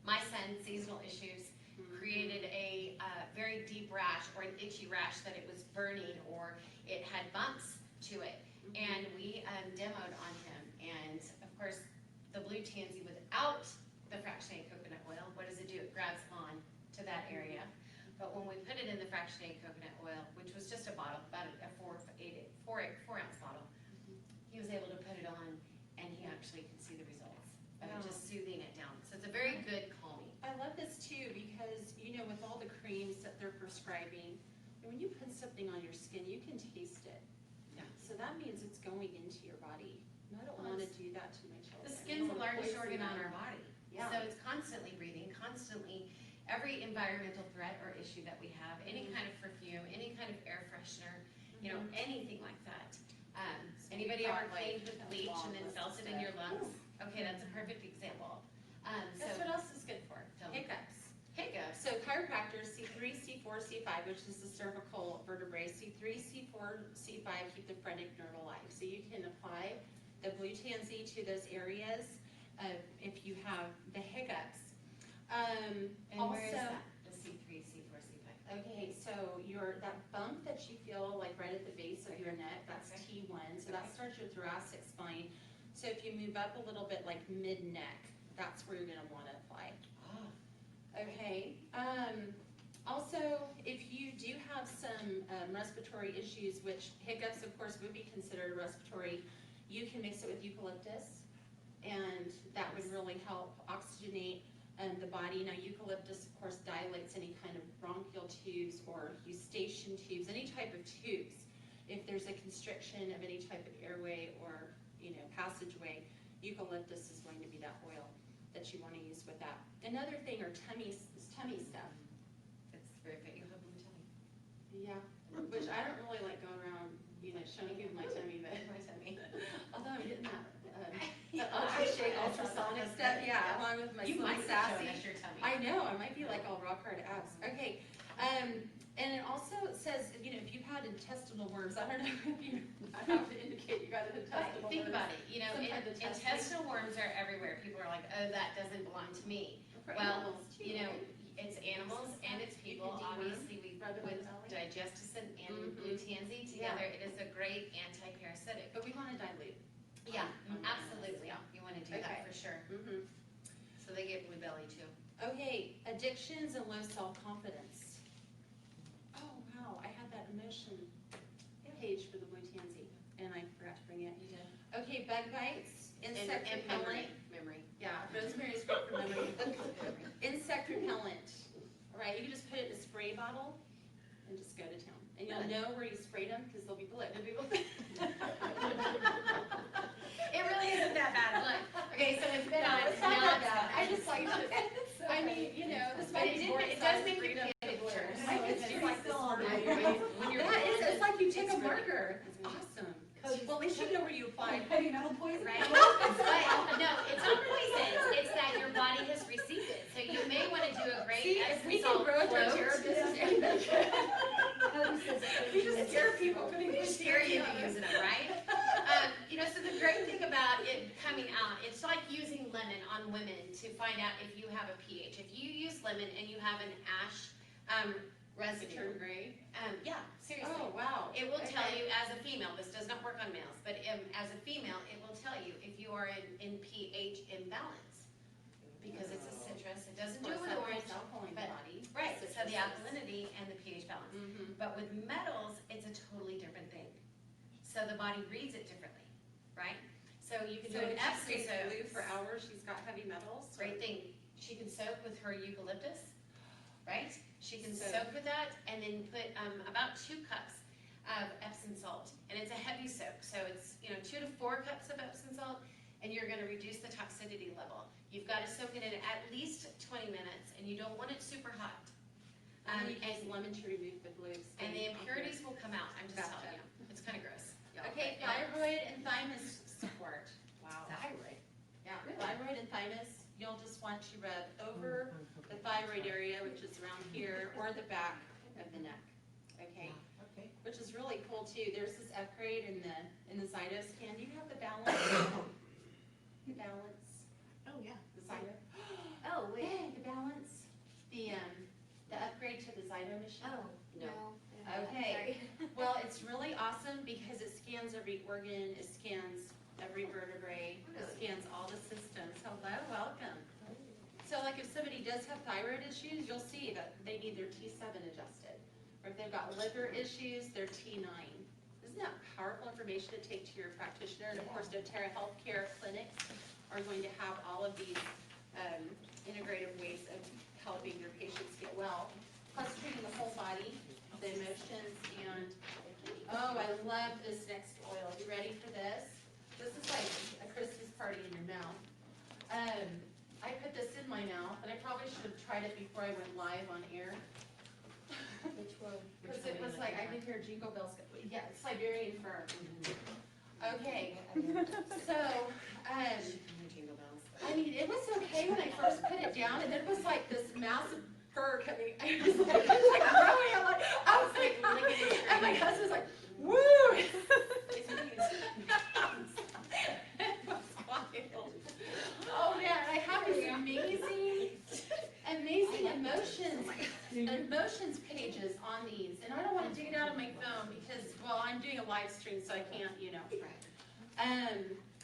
my son's seasonal issues created a very deep rash or an itchy rash that it was burning or it had bumps to it. And we demoed on him, and of course, the blue tansy without the fractionated coconut oil, what does it do? It grabs on to that area. But when we put it in the fractionated coconut oil, which was just a bottle, about a 4 ounce bottle, he was able to put it on, and he actually could see the results of it just soothing it down. So it's a very good calming. I love this too because, with all the creams that they're prescribing, when you put something on your skin, you can taste it. Yeah. So that means it's going into your body. And I don't want to do that to my children. The skin's the largest organ on our body. body. Yeah. So it's constantly breathing, constantly, every environmental threat or issue that we have, any kind of perfume, any kind of air freshener, anything like that. Anybody ever cleaned with bleach and then felt it in your lungs? Okay, that's a perfect example. Guess what else is good for? Tell me. Hiccups. Hiccups. So chiropractors, C3, C4, C5, which is the cervical vertebrae, C3, C4, C5 keep the phrenic nerve alive. So you can apply the blue tansy to those areas if you have the hiccups. And where is also, that? The C3, C4, C5. okay, so that bump that you feel like right at the base of your neck, that's T1. So that starts your thoracic spine. So if you move up a little bit, like mid-neck, that's where you're going to want to apply. Okay. Also, if you do have some respiratory issues, which hiccups, of course, would be considered respiratory, you can mix it with eucalyptus, and that would really help oxygenate the body. Now, eucalyptus, of course, dilates any kind of bronchial tubes or eustachian tubes, any type of tubes. If there's a constriction of any type of airway or passageway, eucalyptus is going to be that oil that you want to use with that. Another thing are tummy stuff. It's very fit. You have blue tummy. Yeah, which I don't really like going around, showing people my tummy, but My tummy. although I'm getting that ultrasonic stuff, yeah, along with my You Slim might be showing Sassy. us your tummy. I know, I might be like all rock hard abs. Okay, and it also says, if you've had intestinal worms, I don't know if I have to indicate you got an intestinal worms. Think about it, Some kind of testing. intestinal worms are everywhere. People are like, oh, that doesn't belong to me. For Well, animals, too, right? it's animals and it's people. You can deworm, Obviously, we rub it on with the belly. digesticin and blue tansy together, it is a great anti-parasitic. But we want to dilute. Yeah, on absolutely. You want to do that Okay. for sure. Mm-hmm. So they get blue belly too. Okay, addictions and low self-confidence. Oh, wow, I had that emotion page for the blue tansy, and I forgot to bring it. You did. Okay, bug bites, insect And repellent. memory. Yeah, rosemary is good for memory. Insect repellent. All right, you can just put it in a spray bottle and just go to town. And you'll know where you sprayed them because they'll be blue. It really isn't that bad. Look, okay, so it's been on. It's not Now that bad. I just like to, So I mean, you know, this But might it be did- boring. it does make you picture. I could It's do like this all for night. you. When you're That is, born, it's like you take a it's really- marker. It's awesome. Well, at least you know where you applied. Heavy metal poison? Right? But, no, it's not poison, it's that your body has received it. So you may want to do a great See, if we Epsom can grow salt doTERRA float. business, anybody can. We just scare people. We scare you into using it, right? You know, so the great thing about it coming out, it's like using lemon on women to find out if you have a pH. If you use lemon and you have an ash residue, Turn gray. yeah, seriously. Oh, wow. It will tell you as a female, this does not work on males, but as a female, it will tell you if you are in pH imbalance. Because it's a citrus, it doesn't do it with orange, Alcohol in the but- body. right, so the Citruses. alkalinity and the pH balance. Mhm. But with metals, it's a totally different thing. So the body reads it differently, right? So you can So do an if Epsom she stays soak. blue for hours, she's got heavy metals? Great thing. She can soak with her eucalyptus, right? She can So- soak with that and then put about 2 cups of Epsom salt. And it's a heavy soak, so it's 2 to 4 cups of Epsom salt, and you're going to reduce the toxicity level. You've got to soak it in at least 20 minutes, and you don't want it super hot. And you use lemon to remove the blue stain. And the impurities will come out. I'm just Gotcha. telling you, it's kind of gross. Okay, thyroid and thymus support. Wow. Thyroid. Yeah, thyroid and thymus, you'll just want to rub over the thyroid area, which is around here, or the back of the neck. Okay? Okay. Which is really cool too. There's this upgrade in the Zydos can. Do you have the balance? The balance? Oh, yeah. The Zydo? Oh, wait. Hey, the balance? The upgrade to the Zydo machine? Oh, no. Okay. Well, it's really awesome because it scans every organ, it scans every vertebrae, it scans all the systems. Hello, welcome. So like if somebody does have thyroid issues, you'll see that they need their T7 adjusted. Or if they've got liver issues, their T9. Isn't that powerful information to take to your practitioner? And of course, doTERRA healthcare clinics are going to have all of these integrative ways of helping your patients get well. Plus treating the whole body, the emotions, and oh, I love this next oil. You ready for this? This is like a Christmas party in your mouth. I put this in my mouth, and I probably should have tried it before I went live on air. Which one? Because it was like, I could hear jingle bells go, yeah, it's Siberian fir. Okay, so, Jingle bells. I mean, it was okay when I first put it down, and then it was like this massive fur coming, I was like growing, I was like, and my husband's like, woo! It was wild. Oh man, I have these amazing emotions pages on these, and I don't want to dig it out of my phone because, well, I'm doing a live stream, so I can't,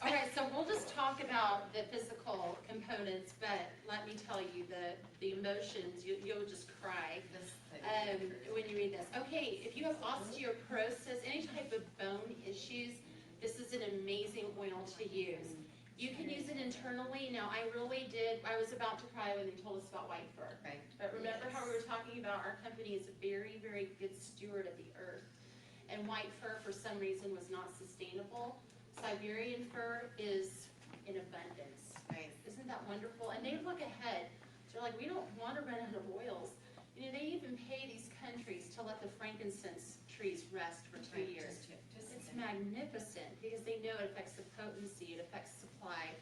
All right, so we'll just talk about the physical components, but let me tell you, the emotions, you'll just cry when you read this. Okay, if you have osteoporosis, any type of bone issues, this is an amazing oil to use. You can use it internally. Now, I was about to cry when they told us about white fur. Right. But remember how we were talking about our company is a very, very good steward of the earth. And white fur, for some reason, was not sustainable. Siberian fur is in abundance. Right. Isn't that wonderful? And they look ahead. They're like, we don't want to run out of oils. They even pay these countries to let the frankincense trees rest for 2 years. It's magnificent because they know it affects the potency, it affects supply.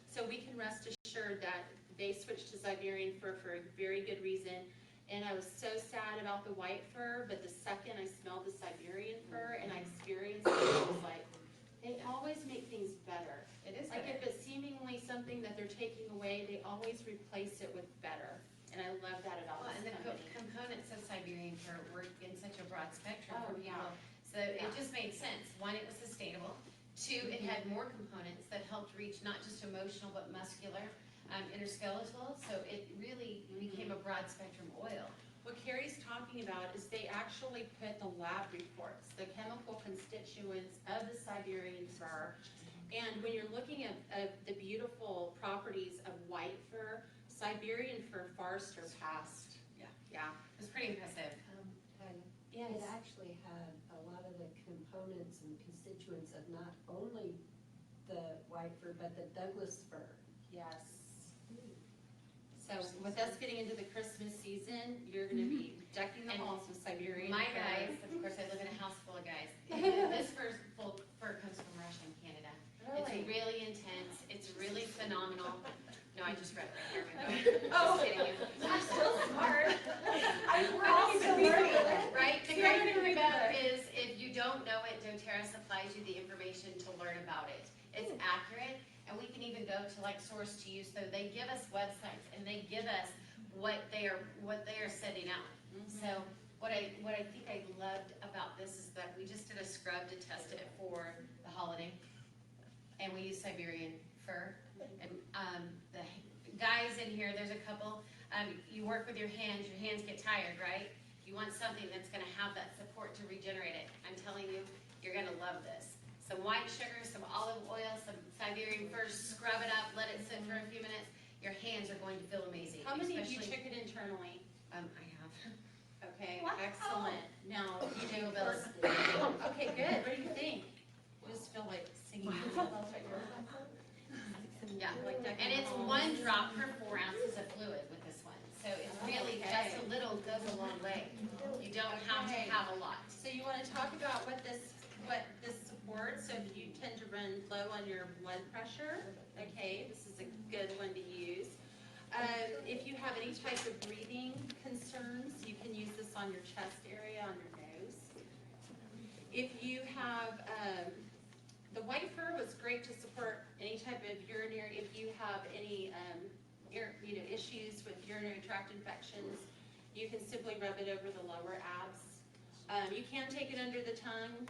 So we can rest assured that they switched to Siberian fur for a very good reason. And I was so sad about the white fur, but the second I smelled the Siberian fur and I experienced it, I was like, they always make things better. It is Like better. if it's seemingly something that they're taking away, they always replace it with better. And I love that about Well, and this the company. components of Siberian fir work in such a broad spectrum Oh, for people. yeah. So it just made sense. One, it was sustainable. Two, it had more components that helped reach not just emotional but muscular. interskeletal, so it really became a broad spectrum oil. What Karrie's talking about is they actually put the lab reports, the chemical constituents of the Siberian fur. And when you're looking at the beautiful properties of white fur, Siberian fur far surpassed. Yeah. It was pretty impressive. Yes. It actually had a lot of the components and constituents of not only the white fur, but the Douglas fir. Yes. So with us getting into the Christmas season, you're gonna be decking the And halls with Siberian My fur. guys, of course, I live in a house full of guys. This fur comes from Russia and Canada. It's really intense. It's really phenomenal. No, I just read it right here. Oh. Just kidding you. You're so smart. We're all still learning. Right? The great thing about it is if you don't know it, doTERRA supplies you the information to learn about it. It's accurate, and we can even go to like source to use. So they give us websites and they give us what they are setting out. So what I think I loved about this is that we just did a scrub to test it for the holiday, and we use Siberian fur. And the guys in here, there's a couple. You work with your hands get tired, right? You want something that's going to have that support to regenerate it. I'm telling you, you're going to love this. Some white sugar, some olive oil, some Siberian fir, scrub it up, let it sit for a few minutes. Your hands are going to feel amazing. How many of you took it internally? I have. Okay, Wow. excellent. Now, you do Bills. Okay, good. What do you think? I just feel like singing. Yeah, Like decking and it's the 1 halls. drop per 4 ounces of fluid with this one. So it's really Okay. just a little goes a long way. You don't have to Okay. have a lot. So you want to talk about what this supports? So if you tend to run low on your blood pressure, okay, this is a good one to use. If you have any type of breathing concerns, you can use this on your chest area, on your nose. If you have, the white fur was great to support any type of urinary, if you have any, issues with urinary tract infections, you can simply rub it over the lower abs. You can take it under the tongue.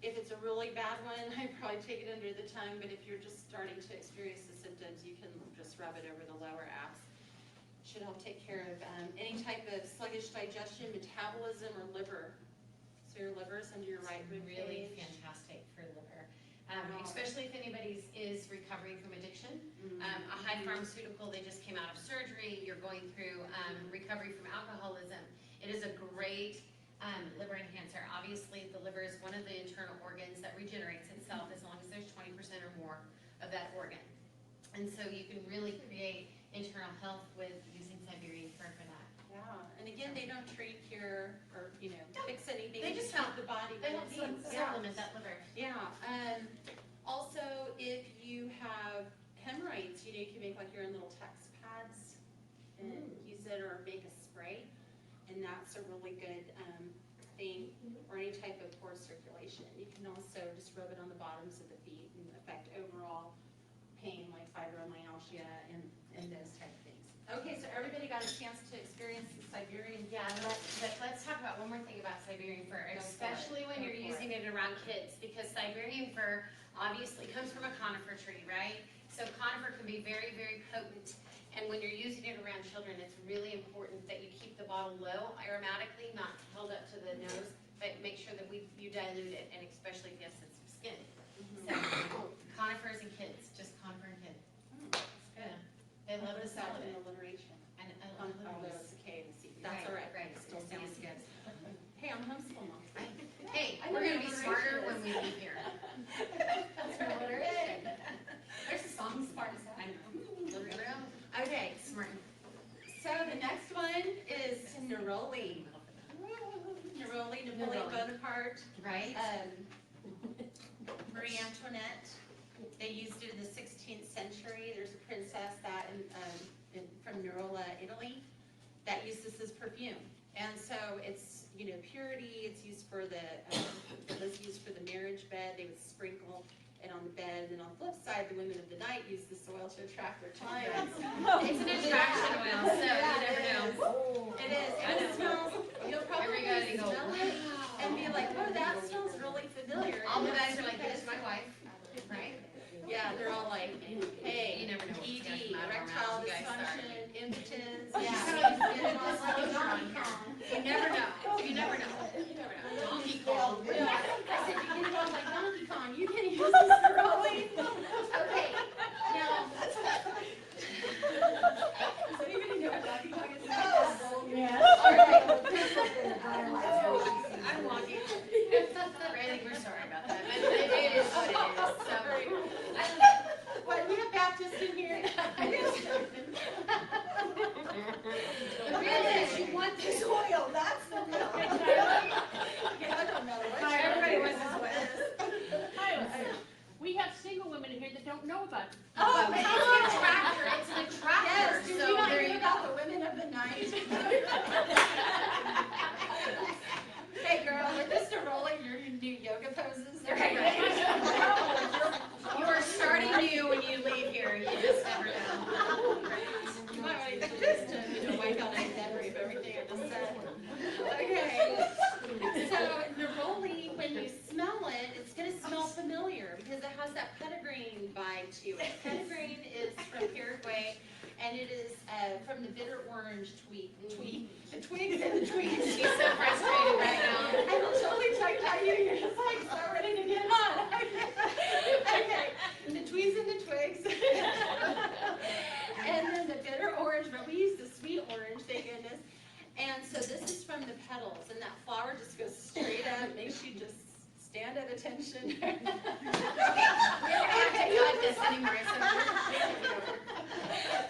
If it's a really bad one, I'd probably take it under the tongue, but if you're just starting to experience the symptoms, you can just rub it over the lower abs. Should help take care of any type of sluggish digestion, metabolism, or liver. So your liver's under your right rib Really cage. fantastic for liver. Wow. Especially if anybody is recovering from addiction. A high pharmaceutical, they just came out of surgery, you're going through recovery from alcoholism. It is a great liver enhancer. Obviously, the liver is one of the internal organs that regenerates itself as long as there's 20% or more of that organ. And so you can really create internal health with using Siberian fir for that. Yeah, and again, they don't treat, cure, or, fix anything. They just help help. the body. They what help it needs. supplement that liver. Yeah, also, if you have hemorrhoids, you can make like your own little text pads and use it, or make a spray, and that's a really good thing, or any type of poor circulation. You can also just rub it on the bottoms of the feet and affect overall pain, like fibromyalgia and those type of things. Okay, so everybody got a chance to experience the Siberian. Yeah, let's talk about one more thing about Siberian fur, especially when you're using it around kids, because Siberian fur obviously comes from a conifer tree, right? So conifer can be very, very potent, and when you're using it around children, it's really important that you keep the bottle low aromatically, not held up to the nose, but make sure that you dilute it, and especially if you have sensitive skin. So conifers and kids, just conifer and kids. It's good. They love the sound salad. and alliteration. And Although it's a K and a C. That's all right. Right, It still sounds good. Hey, I'm homeschool mom. Hey, I know we're gonna be alliteration smarter is. when we leave here. That's our alliteration. There's a song, Smart as I know. Okay, Smart. so the next one is neroli. Neroli, Napoleon Bonaparte, Right? Marie Antoinette. They used it in the 16th century. There's a princess that from Nerola, Italy, that used this as perfume. And so it's, purity. It's used for it was used for the marriage bed. They would sprinkle it on the bed. And on the flip side, the women of the night used this oil to attract their clients. It's an attraction oil, so you never know. It is. And it smells, you'll probably Everybody go, smell it and be like, oh, that smells really familiar. All the And guys it's are like, because- "Here's my wife," right? Yeah, they're all like, hey, You never know what's gonna ED, come out of our erectile mouths. that petitgreen vibe to it. Petitgreen is from Paraguay, and it is from the bitter orange the twigs and the tweets. She's so frustrated right now. I will totally check out you. You're just like so ready to get on. Okay, the tweeds and the twigs. And then the bitter orange, but we use the sweet orange, thank goodness. And so this is from the petals, and that flower just goes straight up, makes you just stand at attention. We don't have to cut this anymore. So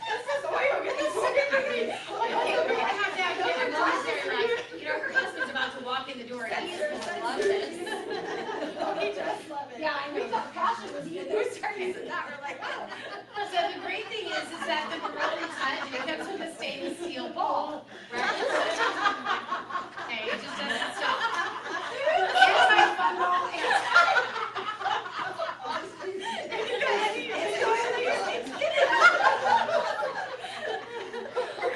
This is oil, get this oil. okay, we're gonna have to give her momentary life. You know, her husband's about to walk in the door and he's gonna love this. Oh, he does love it. Yeah, I know. That passion was here. We started using that, we're like, oh. So the great thing is that the Gorilla Touch, it comes with a stainless steel bowl, right? Okay, it just doesn't stop. Antifungal,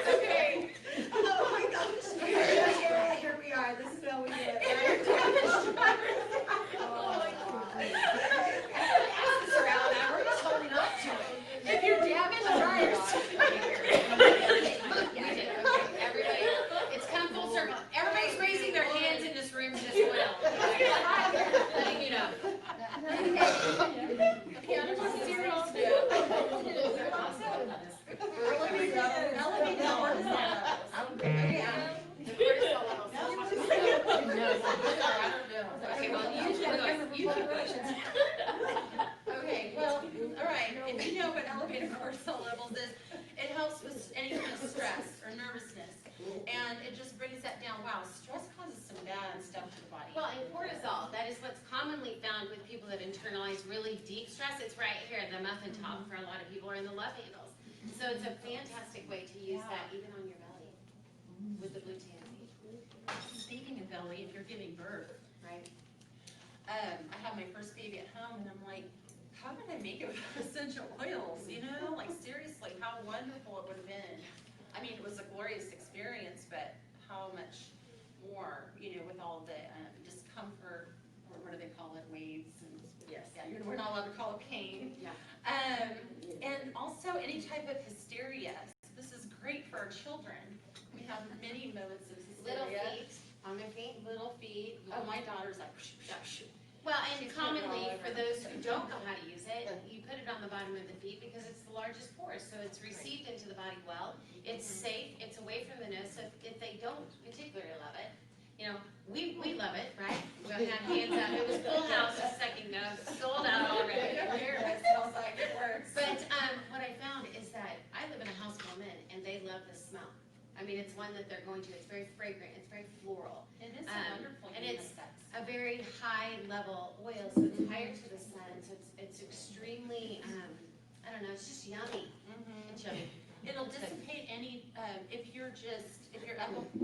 Okay. Oh my gosh. Here we are. This is how we do it. Oh my God. we're just holding on to it. If you're damaged, dryers. We did, okay, everybody, it's come full circle. Everybody's raising their hands in this room as well. Letting you know. Okay, on to a serious Okay, well, you keep going. Okay, well, all right. If you know what elevated cortisol levels is, it helps with any kind of stress or nervousness, and it just brings that down. Wow, stress causes some bad stuff to the body. Well, and cortisol, that is what's commonly found with people that internalize really deep stress. It's right here, the muffin top for a lot of people, or in the love handles. So it's a fantastic way to use that even on your belly with the blue tansy. Speaking of belly, if you're giving birth, Right. I had my first baby at home, and I'm like, how did I make it with essential oils? You know, like seriously, how wonderful it would have been. I mean, it was a glorious experience, but how much more, you know, with all the discomfort, or what do they call it, waves, and yes, yeah, we're not allowed to call it pain. Yeah. And also any type of hysteria. This is great for our children. We have many moments of Little hysteria. feet on their feet. Little feet. Oh, my daughter's like, Well, and She's putting it all commonly, over. for those who don't know how to use it, you put it on the bottom of the feet because it's the largest pore, so it's received into the body well. It's safe, it's away from the nose, so if they don't particularly love it, you know, we love it, right? We had hands up, it was full house a second ago, sold out already. It smells like it works. But what I found is that I live in a house full of men, and they love the smell. I mean, it's one that they're going to, it's very fragrant, it's very floral. It is wonderful. And it's a very high level oil, so it's higher to the sun, so it's extremely, I don't know, it's just yummy. It's yummy. It'll dissipate any, if your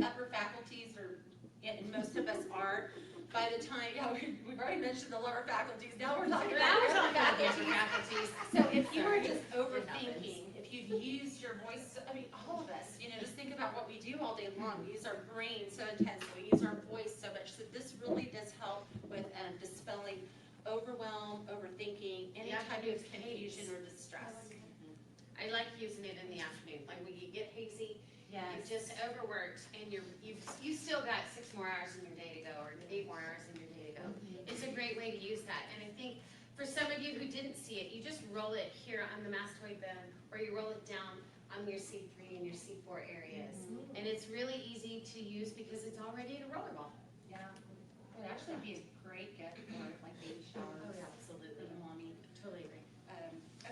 upper faculties are, and most of us are, by the time, yeah, we've already mentioned the lower faculties, now we're talking about the upper faculties. So if you were just overthinking, if you've used your voice, I mean, all of us, you know, just think about what we do all day long. We use our brain so intensely, we use our voice so much. So this really does help with dispelling overwhelm, overthinking, any type of confusion or distress. I like using it in the afternoon, like when you get hazy, you've just overworked, and you still got 6 more hours in your day to go, or 8 more hours in your day to go. It's a great way to use that, and I think for some of you who didn't see it, you just roll it here on the mastoid bone, or you roll it down on your C3 and your C4 areas. And it's really easy to use because it's already a roller ball. Yeah, it would actually be a great gift for like baby showers. Oh, yeah, absolutely. Little mommy. Totally agree.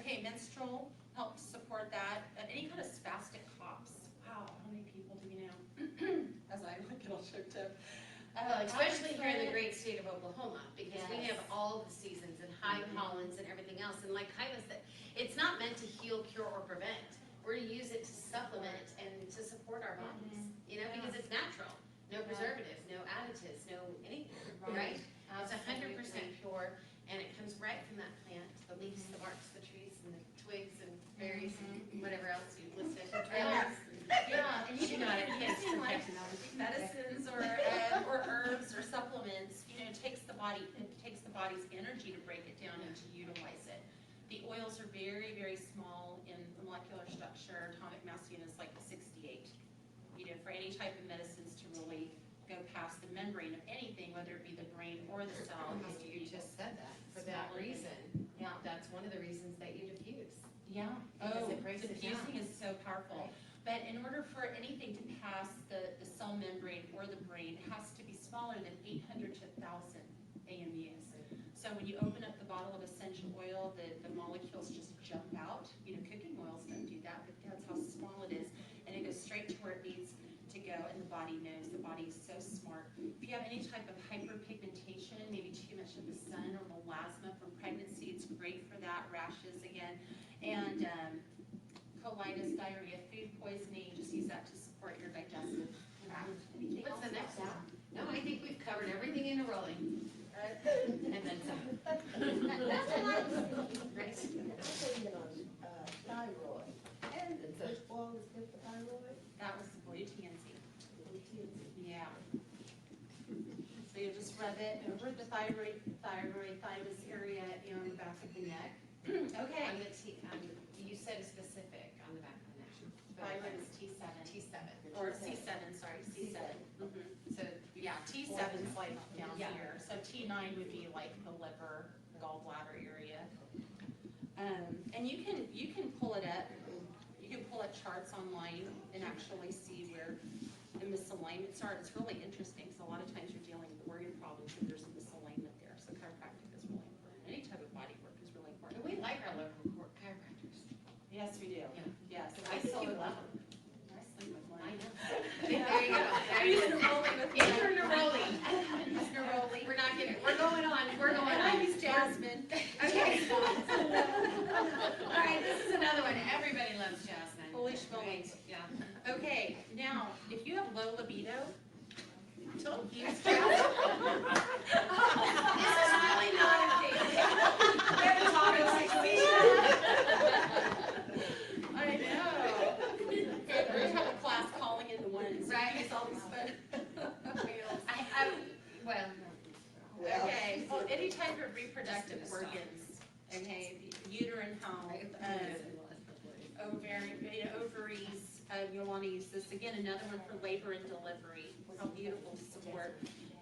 Okay, menstrual helps support that. Any kind of spastic coughs. Wow, how many people do we know? As I look at all choked up. Especially here in the great state of Oklahoma, because we have all the seasons and high pollens and everything else. And like Kyla said, it's not meant to heal, cure, or prevent. We're to use it to supplement and to support our bodies, you know, because it's natural. No preservatives, no additives, no anything, right? It's 100% pure, and it comes right from that plant, the leaves, the barks, the trees, and the twigs, and berries, and whatever else you listed. Yeah, and you got can it. use it like medicines or herbs or supplements. You know, it takes the body's energy to break it down and to utilize it. for any type of medicines to really go past the membrane of anything, whether it be the brain or the cell. It has to You be just said that, for that smaller than- reason. Yeah. That's one of the reasons that you diffuse. Yeah. Because Oh, it breaks it down. diffusing is so powerful. But in order for anything to pass the cell membrane or the brain, it has to be smaller than 800 to 1,000 AMUs. So when you open up the bottle of essential oil, the molecules just jump out. You know, cooking oils don't do that, but that's how small it is. And it goes straight to where it needs to go, and the body knows. The body is so smart. If you have any type of hyperpigmentation, maybe too much of the sun or melasma from pregnancy, it's great for that. Rashes again. And colitis, diarrhea, food poisoning, just use that to support your digestive tract. Anything What's else the next about one? No, I think we've covered everything in a rolling. that? And then some. Right. Thyroid. And which oil is good for thyroid? That was the blue tansy. Yeah. So you just rub it over the thymus area and the back of the neck. Okay. On the you said a specific on the back of the neck. Thyroid is T7. T7. Or C7, sorry, C7. So, Yeah, T7 is like down Yeah. here. So T9 would be like the liver, gallbladder area. And you can pull it up. You can pull up charts online and actually see where the misalignments are. It's really interesting because a lot of times you're dealing with organ problems and there's a misalignment there. So chiropractic is really important. Any type of body work is really important. we like our local chiropractors. Yes, we do. Yeah. Yes. I think so you love them. I sleep with I mine. know. There you go. I'm using a rolling with It's your neroli. It's neroli. We're not getting, we're going on, And I use Jasmine. Okay. All right, this is another one. Everybody loves jasmine. Holy schmoly. Yeah. Okay, now, if you have low libido, don't use jasmine. This is really not a thing. They're talking like me. I know. We're gonna have a class calling in the ones. Right. Use all these fun wheels. Well, Okay, well, any type of reproductive organs, okay, uterine health, ovaries, you'll want to use this. Again, another one for labor and delivery. How beautiful to support.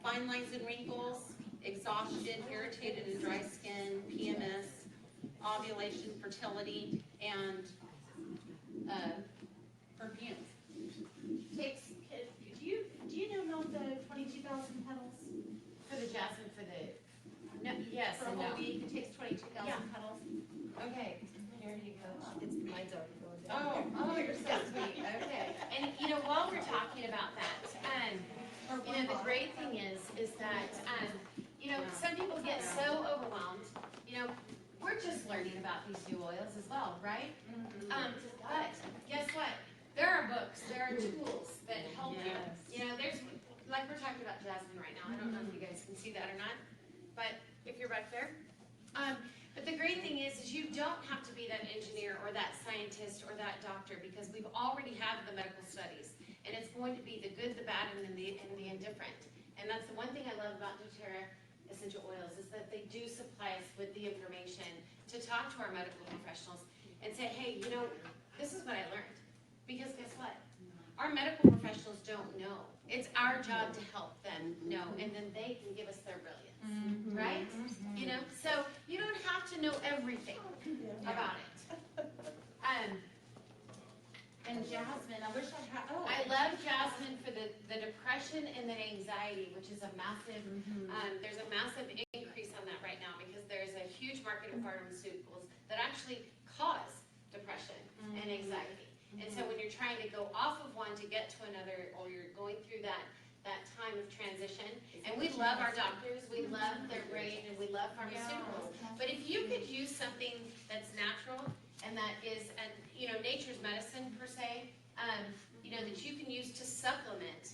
Fine lines and wrinkles, exhaustion, irritated and dry skin, PMS, ovulation, fertility, and perfumes. Do you know about the 22,000 petals? for the jasmine, for the, no, yes For a and whole no. week, it takes 22,000 Yeah. petals. Okay, there you go. It's, mine's already going down. Oh, you're so sweet, okay. And, while we're talking about that, the great thing is that, some people get so overwhelmed, we're just learning about these new oils as well, right? But guess what? There are books, there are tools that help you. There's, like we're talking about jasmine right now. I don't know if you guys can see that or not, but if you're back there. But the great thing is you don't have to be that engineer or that scientist or that doctor because we've already had the medical studies. And it's going to be the good, the bad, and the indifferent. And that's the one thing I love about doTERRA essential oils is that they do supply us with the information to talk to our medical professionals and say, hey, this is what I learned. Because guess what? Our medical professionals don't know. It's our job to help them know, and then they can give us their brilliance, right? So you don't have to know everything about it. And jasmine, I wish I had, I love jasmine for the depression and the anxiety, which is a massive, there's a massive increase on that right now because there's a huge market of pharmaceuticals that actually cause depression and anxiety. And so when you're trying to go off of one to get to another, or you're going through that time of transition, and we love our doctors, we love their brain, and we love pharmaceuticals. But if you could use something that's natural and that is, nature's medicine per se, that you can use to supplement,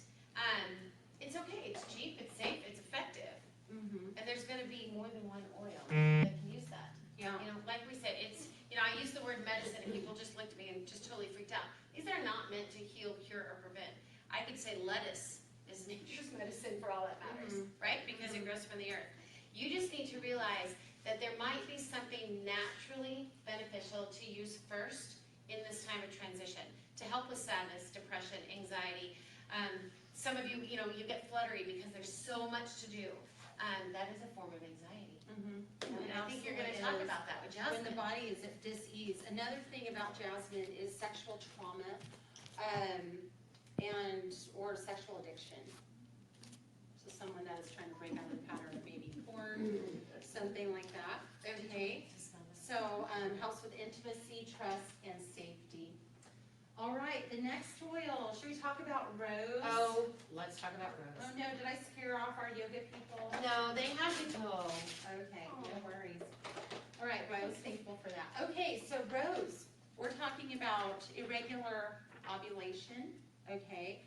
it's okay, it's cheap, it's safe, it's effective. And there's going to be more than one oil that can use that. Yeah. Like we said, it's, I use the word medicine and people just looked at me and just totally freaked out. These are not meant to heal, cure, or prevent. I could say lettuce is nature's medicine for all that matters, right? Because it grows from the earth. You just need to realize that there might be something naturally beneficial to use first in this time of transition to help with sadness, depression, anxiety, Some of you, you get fluttery because there's so much to do. That is a form of anxiety. And I think you're going to talk about that with When Jasmine. the body is at dis-ease. Another thing about Jasmine is sexual trauma, or sexual addiction. So someone that is trying to break out of the pattern of maybe porn, something like that. Okay. So helps with intimacy, trust, and safety. All right, the next oil. Should we talk about rose? Oh, let's talk about Oh rose. no, did I scare off our yoga people? No, they have to go. Okay, no worries. All right, Rose, thankful for that. Okay, so Rose, we're talking about irregular ovulation, okay?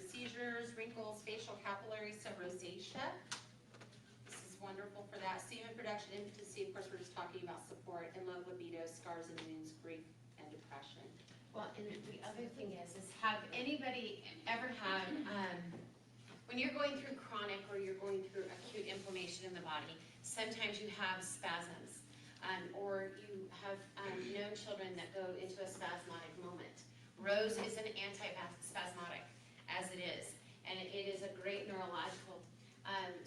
Seizures, wrinkles, facial capillaries, so rosacea. This is wonderful for that. Semen production, impotency, of course, we're just talking about support, and low libido, scars and wounds, grief, and depression. Well, and the other thing is have anybody ever had, when you're going through chronic or you're going through acute inflammation in the body, sometimes you have spasms, or you have known children that go into a spasmodic moment. Rose is an anti-spasmodic, as it is, and it is a great neurological.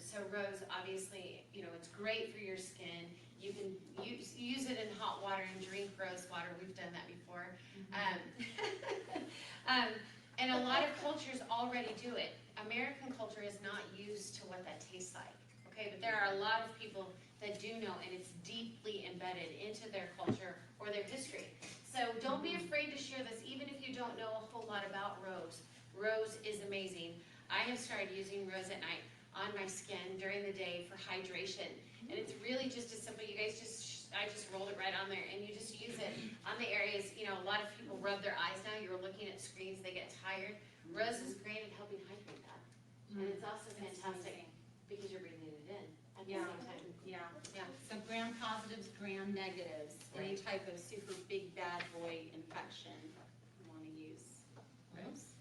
So rose, obviously, it's great for your skin. You can use it in hot water and drink rose water. We've done that before. And a lot of cultures already do it. American culture is not used to what that tastes like. Okay, but there are a lot of people that do know, and it's deeply embedded into their culture or their history. So don't be afraid to share this, even if you don't know a whole lot about rose. Rose is amazing. I have started using rose at night on my skin during the day for hydration. And it's really just as simple. You guys I just rolled it right on there, and you just use it on the areas. A lot of people rub their eyes now. You're looking at screens, they get tired. Rose is great at helping hydrate that. And it's also fantastic because you're breathing it in at the same time. Yeah. So gram positives, gram negatives, any type of super big bad boy infection, you want to use rose.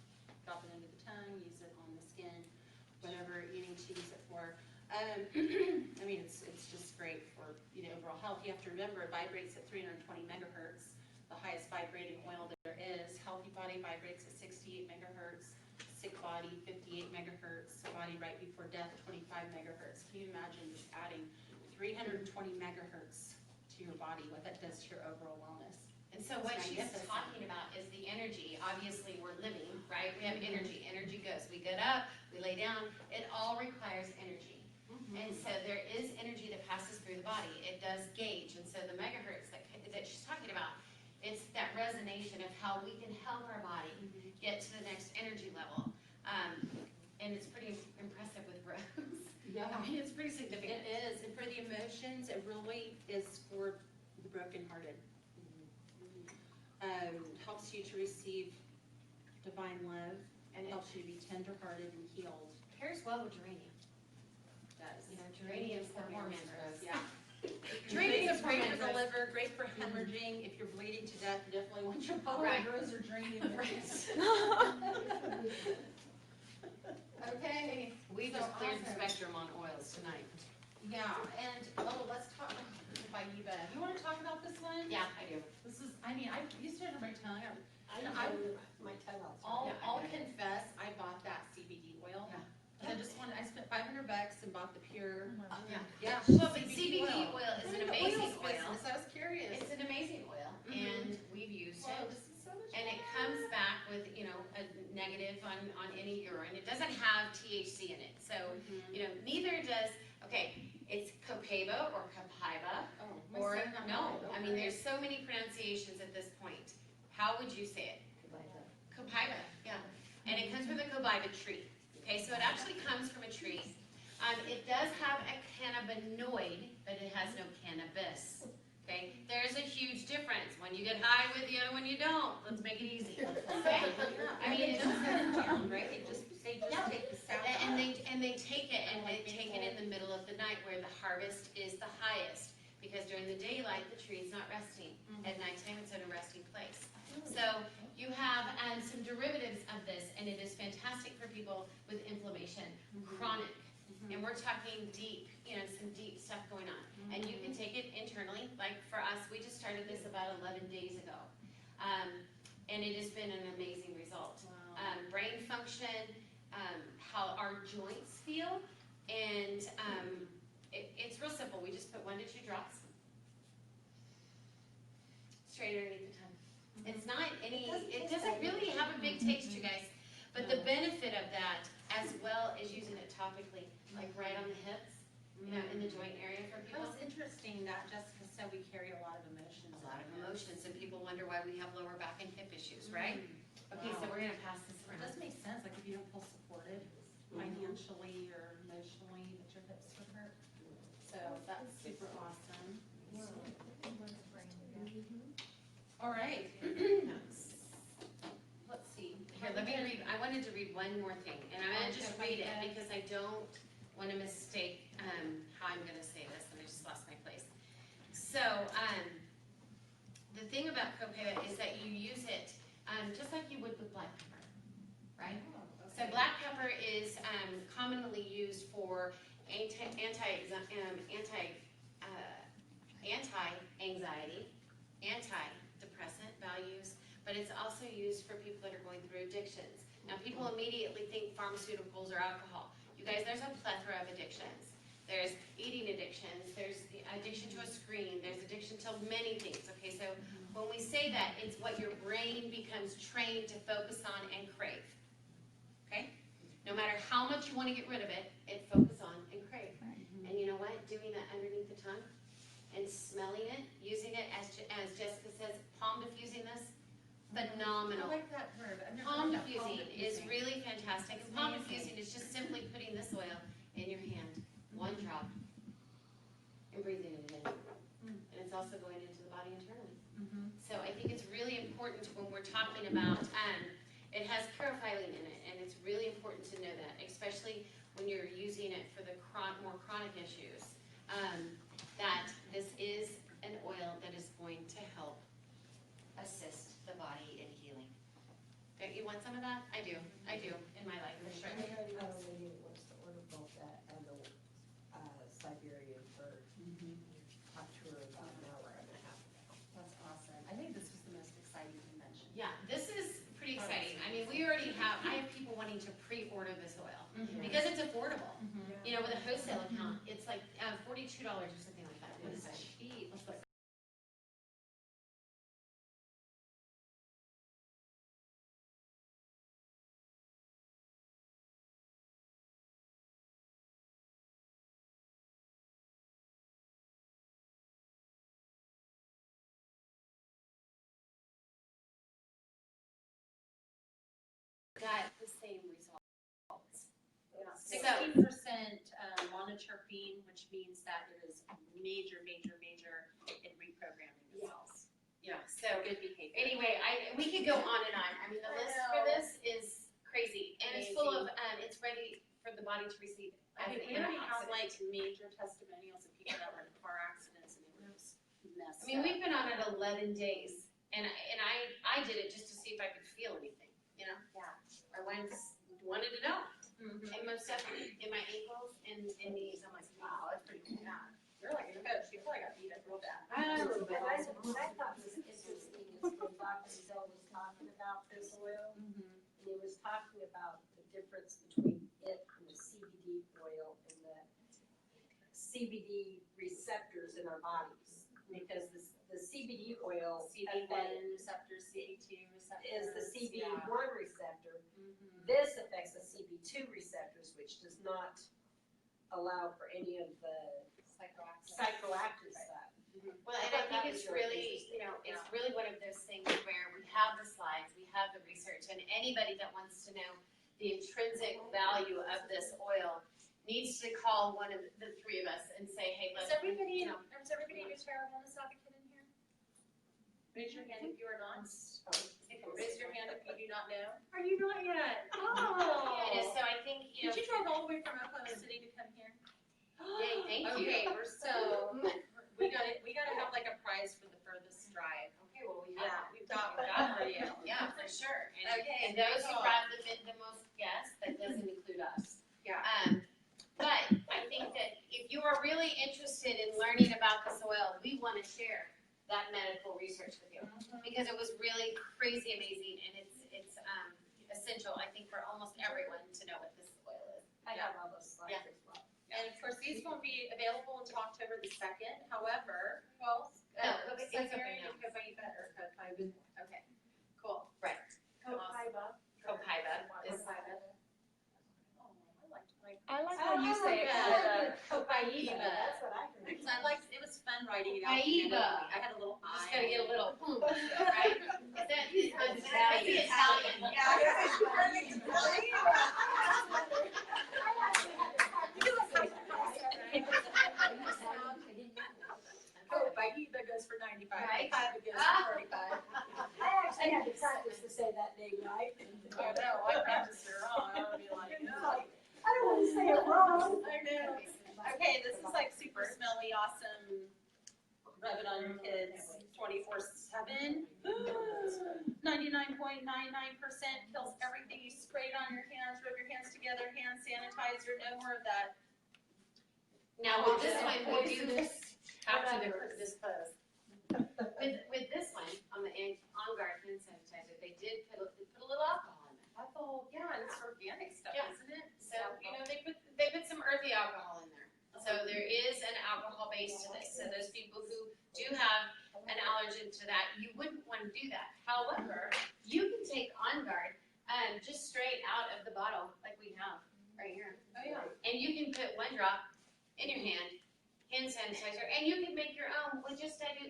Drop it under the tongue, use it on the skin, whatever you need to use it for. I mean, it's just great for overall health. You have to remember it vibrates at 320 megahertz, the highest vibrating oil there is. Healthy body vibrates at 68 megahertz. Sick body 58 megahertz. Body right before death 25 megahertz. Can you imagine just adding 320 megahertz to your body? What that does to your overall wellness? And so what she's talking about is the energy. Obviously, we're living, right? We have energy. Energy goes. We get up, we lay down. It all requires energy. And so there is energy that passes through the body. It does gauge. And so the megahertz that she's talking about, it's that resonation of how we can help our body get to the next energy level. And it's pretty impressive with Rose. Yeah. I mean, it's pretty significant. It is. And for the emotions, it really is for the brokenhearted. Helps you to receive divine love, and helps you to be tenderhearted and healed. Pairs well with geranium. Does. Geranium's the hormone rose. Yeah. Geranium's Geranium's great for the hormone rose. liver, great for hemorrhaging. If you're bleeding to death, you definitely want your bottle Right. of rose or geranium. Okay. We So just cleared the awesome. spectrum on oils tonight. Yeah, and let's talk by Eva. You want to talk about this one? Yeah, I do. This is, I mean, I used to under my tongue. My tongue out. I'll confess, I bought that CBD oil. Yeah. I just wanted, I spent $500 and bought the pure. Yeah. Yeah. Well, but CBD oil is an amazing oil. Business. I was curious. It's an amazing oil, and we've used Well, it. this is so much And it fun. comes back with, a negative on any urine. It doesn't have THC in it. So, neither does, it's Copaiba or Copaiba. Oh, my Or, son got no, mine. I mean, there's so many pronunciations at this point. How would you say it? Copaiba, yeah. And it comes from the copaiba tree. Okay, so it actually comes from a tree. It does have a cannabinoid, but it has no cannabis. Okay, there's a huge difference. When you get high with you, when you don't. Let's make it easy. Okay, I mean, it's down, right? They just take the sound and they take it and they take it in the middle of the night where the harvest is the highest, because during the daylight the tree is not resting. At nighttime it's in a resting place. So you have some derivatives of this, and it is fantastic for people with inflammation, chronic, and we're talking deep, some deep stuff going on. And you can take it internally. Like for us, we just started this about 11 days ago, and it has been an amazing result. Wow. brain function, how our joints feel, and it's real simple. We just put 1 to 2 drops straight underneath the tongue. It's not any, it doesn't really have a big taste, you guys, but the benefit of that, as well as using it topically, like right on the hips, you know, in the joint area for It people. was interesting that Jessica said we carry a lot of emotions. A lot of emotions, and people wonder why we have lower back and hip issues, right? Okay, so Wow. we're gonna pass this It around. does make sense, like if you don't feel supported financially or emotionally, that your hips would hurt. So that's super awesome. All right. Let's see. Here, let me read, I wanted to read one more thing, and I'm gonna just read it because I don't wanna mistake, how I'm gonna say this, and I just lost my place. So, the thing about copaiba is that you use it, just like you would with black pepper, right? So black pepper is, commonly used for anti-anxiety, antidepressant values, but it's also used for people that are going through addictions. Now, people immediately think pharmaceuticals or alcohol. You guys, there's a plethora of addictions. There's eating addictions, there's the addiction to a screen, there's addiction to many things, okay? So when we say that, it's what your brain becomes trained to focus on and crave, okay? No matter how much you want to get rid of it, it focuses on and crave. And you know what? Doing that underneath the tongue and smelling it, using it, as Jessica says, palm diffusing this, phenomenal. I like that verb. I've never Palm heard that, palm diffusing is diffusing. really fantastic. And palm diffusing is just simply putting this oil in your hand, 1 drop, and breathing it in. And it's also going into the body internally. So I think it's really important when we're talking about, it has carophyllene in it, and it's really important to know that, especially when you're using it for the more chronic issues, that this is an oil that is going to help assist the body in healing. Don't you want some of that? I do, in my life, for sure. I already know a lady that wants to order both that and the Siberian fir. Talked to her about an hour and a half ago. That's awesome. I think this was the most exciting convention. Yeah, this is pretty exciting. I mean, I have people wanting to pre-order this oil because it's affordable. You know, with a wholesale account, it's like $42 or something like that. It's cheap. Let's look. Got the same results. Yeah, So- 16% monoterpene, which means that it is major in reprogramming the cells. Yeah, so Good behavior. anyway, we could go on and on. I mean, the list for this is crazy, and it's full of, it's ready for the body to receive I as mean, an we already have antioxidant. like major testimonials of people that were in car accidents and they were just messed I mean, up. we've been on it 11 days, and I did it just to see if I could feel anything, you know? Yeah. I wanted to know, Mhm. and most definitely in my ankles and knees. I'm like, wow, that's pretty cool. You're like a coach, you probably got beat up real bad. A little bit. What I thought was interesting is when Dr. Zell was talking about this oil, and he was talking about the difference between it and the CBD oil and the CBD receptors in our bodies. Because the CBD oil CB1 receptors, CB2 receptors. is the yeah. CB1 receptor. Mhm. This affects the CB2 receptors, which does not allow for any of the psychoactive stuff. Well, and I think it's really, you know, it's really one of those things where we have the slides, we have the research, and anybody that wants to know the intrinsic value of this oil needs to call one of the 3 of us and say, hey, Is look, everybody, you know, is everybody a Terra Wellness advocate in here? Raise your hand if you are not. Raise your hand if you do not know. Are you not yet? Oh. and so I think, you know, Did you drive all the way from Oklahoma City to come here? yay, thank you. Okay, we gotta have like a prize for the furthest drive. Okay, well, We've got for you. Yeah, for sure. And, Okay, and those who cool. brought the most guests, that doesn't include us. Yeah. But I think that if you are really interested in learning about this oil, we want to share that medical research with you because it was really crazy amazing, and it's essential, I think, for almost everyone to know what this oil is. I have all those slides Yeah. as well. And of course, these won't be available until October the 2nd. However, who else? No, it's Siberian open and Copaiba, or Copaiba. Okay, cool. Right. Copaiba. Copaiba is, I like how you say it. Copaiba. That's what I heard. Because I liked, it was fun writing it out. Copaiba. I had a little just eye. gotta get a little, right? Is that, is Italian? Copaiba goes for 95. Right. Copaiba goes for 45. I actually had to practice to say that name right. I know, I practiced it wrong. I would be like, no. I don't want to say it wrong. I know. Okay, this is like super smelly, awesome. Rub it on your kids 24/7. 99.99% kills everything. You spray it on your hands, rub your hands together, hand sanitizer, no more of that. Now, with this one, we do this after this close. With this one, on the On Guard hand sanitizer, they did put a little alcohol in it. That's all, yeah, it's organic stuff, Yeah. isn't it? So, you know, they put some earthy alcohol in there. So there is an alcohol base to this. So those people who do have an allergen to that, you wouldn't want to do that. However, you can take On Guard just straight out of the bottle like we have right here. Oh, yeah. And you can put one drop in your hand sanitizer, and you can make your own with just that 5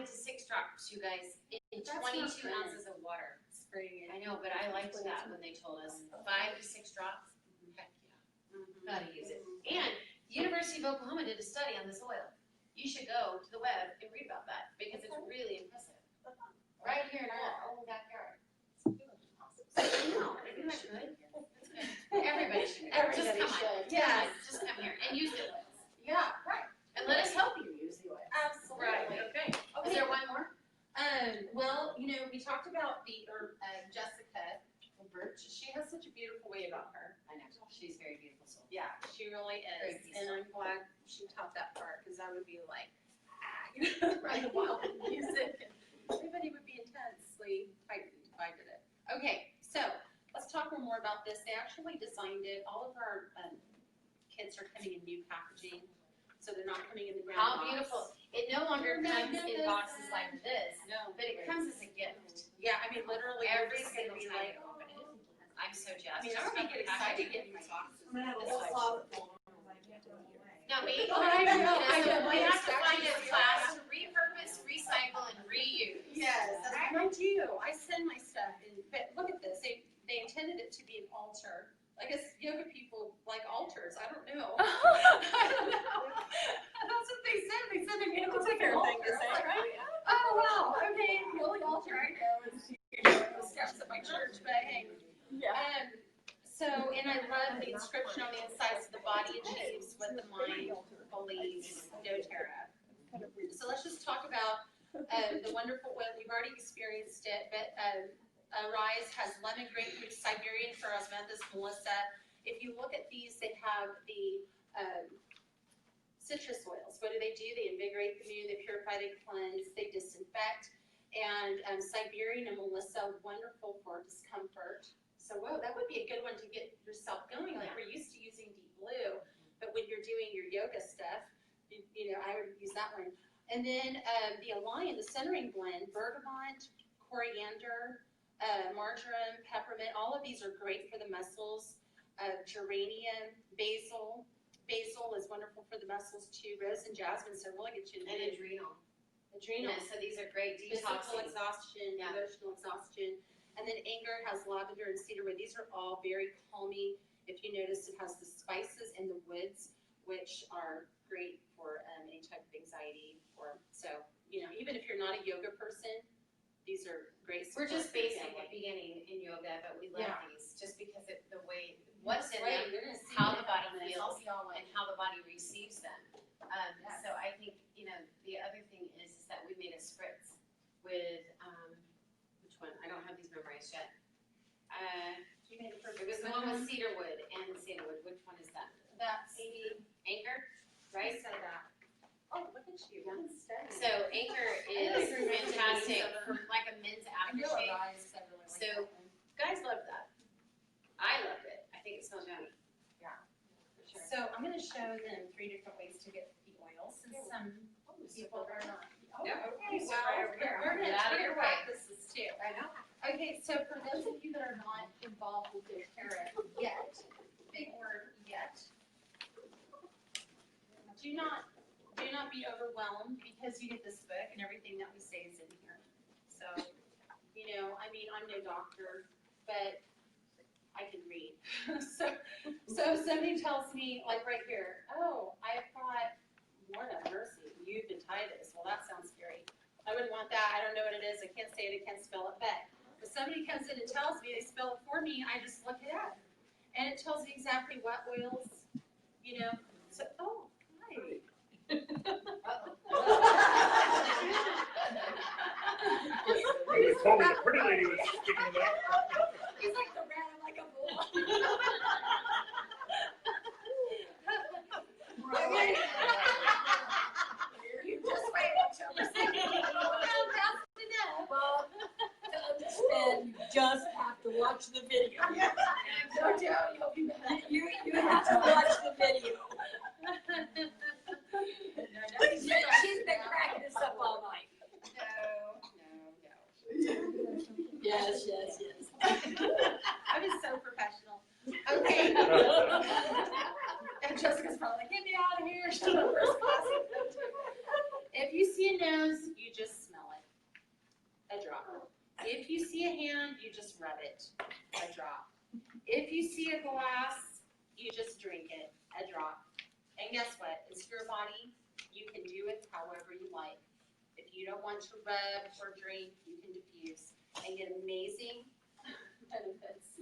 to 6 drops, you guys, in That's 22 not bad. ounces of water. Spraying it. I know, but I liked that when they told us 5 to 6 drops. Heck yeah. Gotta use it. And University of Oklahoma did a study on this oil. You should go to the web and read about that because it's really impressive. Right here in our own backyard. I know, isn't that good? Everybody should. Just come on. Yes. Just come here and use the oils. Yeah, right. And let us help you use the oils. Absolutely. Right. Okay. Is there one more? Well, you know, we talked about Jessica Birch. She has such a beautiful way about her. I know, she's very beautiful soul. Yeah, she really Very is. peaceful. And I'm glad she taught that part because I would be like, you know, running wild with music and everybody would be intensely heightened if I did it. Okay, so let's talk more about this. They actually designed it. All of our kits are coming in new packaging, so they're not coming in the brown How box. beautiful. It no longer comes in boxes like this, No, but it comes as a gift. yeah, I mean, literally, Every everybody's gonna single be time like, you open it. I'm so I jazzed. mean, I would get excited getting these boxes. I'm gonna have a This little like- closet full. Like, No, me. Oh, I know, I So know. we have to find a Exactly. class to repurpose, recycle, and reuse. Yes, and I do. I send my stuff in, but look at this. They intended it to be an altar. I guess yoga people like altars. I don't know. I don't know. That's what they said. They said they made it look like an altar. Right? Oh, wow. Okay. The only altar I know is the steps at my church, but hey. Yeah. So, and I love the inscription on the insides of the body achieves what the mind believes, doTERRA. So let's just talk about the wonderful oil. You've already experienced it, but Rise has lemon, grapefruit, Siberian fir, osmanthus, melissa. If you look at these, they have the citrus oils. What do? They invigorate the immune, they purify, they cleanse, they disinfect. And Siberian and melissa, wonderful for discomfort. So, whoa, that would be a good one to get yourself going. Like, we're used to using deep blue, but when you're doing your yoga stuff, you know, I would use that one. And then the Alliance, the centering blend, bergamot, coriander, marjoram, peppermint, all of these are great for the muscles. Geranium, basil. Basil is wonderful for the muscles too. Rose and jasmine, so really get you in And the adrenal. adrenal. Yeah, so these are great Physical detoxing. exhaustion, Yeah. emotional exhaustion. And then anger has lavender and cedarwood. These are all very calming. If you notice, it has the spices and the woods, which are great for any type of anxiety. So, you know, even if you're not a yoga person, these are great. We're just support for basic family. at beginning in yoga, but we love Yeah. these just because the way, what's in Right, them, you're gonna see how it. the body And feels, I'll be all like, and how the body receives them. Yes. So I think, you know, the other thing is that we made a spritz with, which one? I don't have these memorized yet. you made it for It was the one with cedarwood and sandalwood. Which one is that? That's Anchor, right. right? Said that. Oh, look at you. Yeah. Good study. So Anchor is fantastic for like a men's I know aftershave. Rise, I really like So, that one. Go So I'm gonna show them 3 different ways to get the oil, since some people are not. Oh, okay, Sit well, right over here. we're Get out of gonna your way. practice this too. I know. Okay, so for those of you that are not involved with doTERRA yet, big word, yet, do not be overwhelmed, because you get this book and everything that we say is in here. So, you know, I mean, I'm no doctor, but I can read. So if somebody tells me, like right here, oh, I've got, Lord have mercy, uveitis. Well, that sounds scary. I wouldn't want that. I don't know what it is. I can't say it. I can't spell it. But if somebody comes in and tells me, they spell it for me, I just look it up. And it tells me exactly what oils, you know. So, oh, hi. They told me the pretty lady was speaking of that. He's like the rat, I'm like a bull. You just wait until the second. Fast enough. Well, to understand, you just have to watch the video. No, Joe, you'll be back. You have to watch the video. She's been cracking us up all night. No. Yes. I was so professional. Okay. And Jessica's probably like, get me out of here. She's the first class. If you see a nose, you just smell it. A drop. If you see a hand, you just rub it. A drop. If you see a glass, you just drink it. A drop. And guess what? It's your body. You can do it however you like. If you don't want to rub or drink, you can diffuse and get amazing benefits.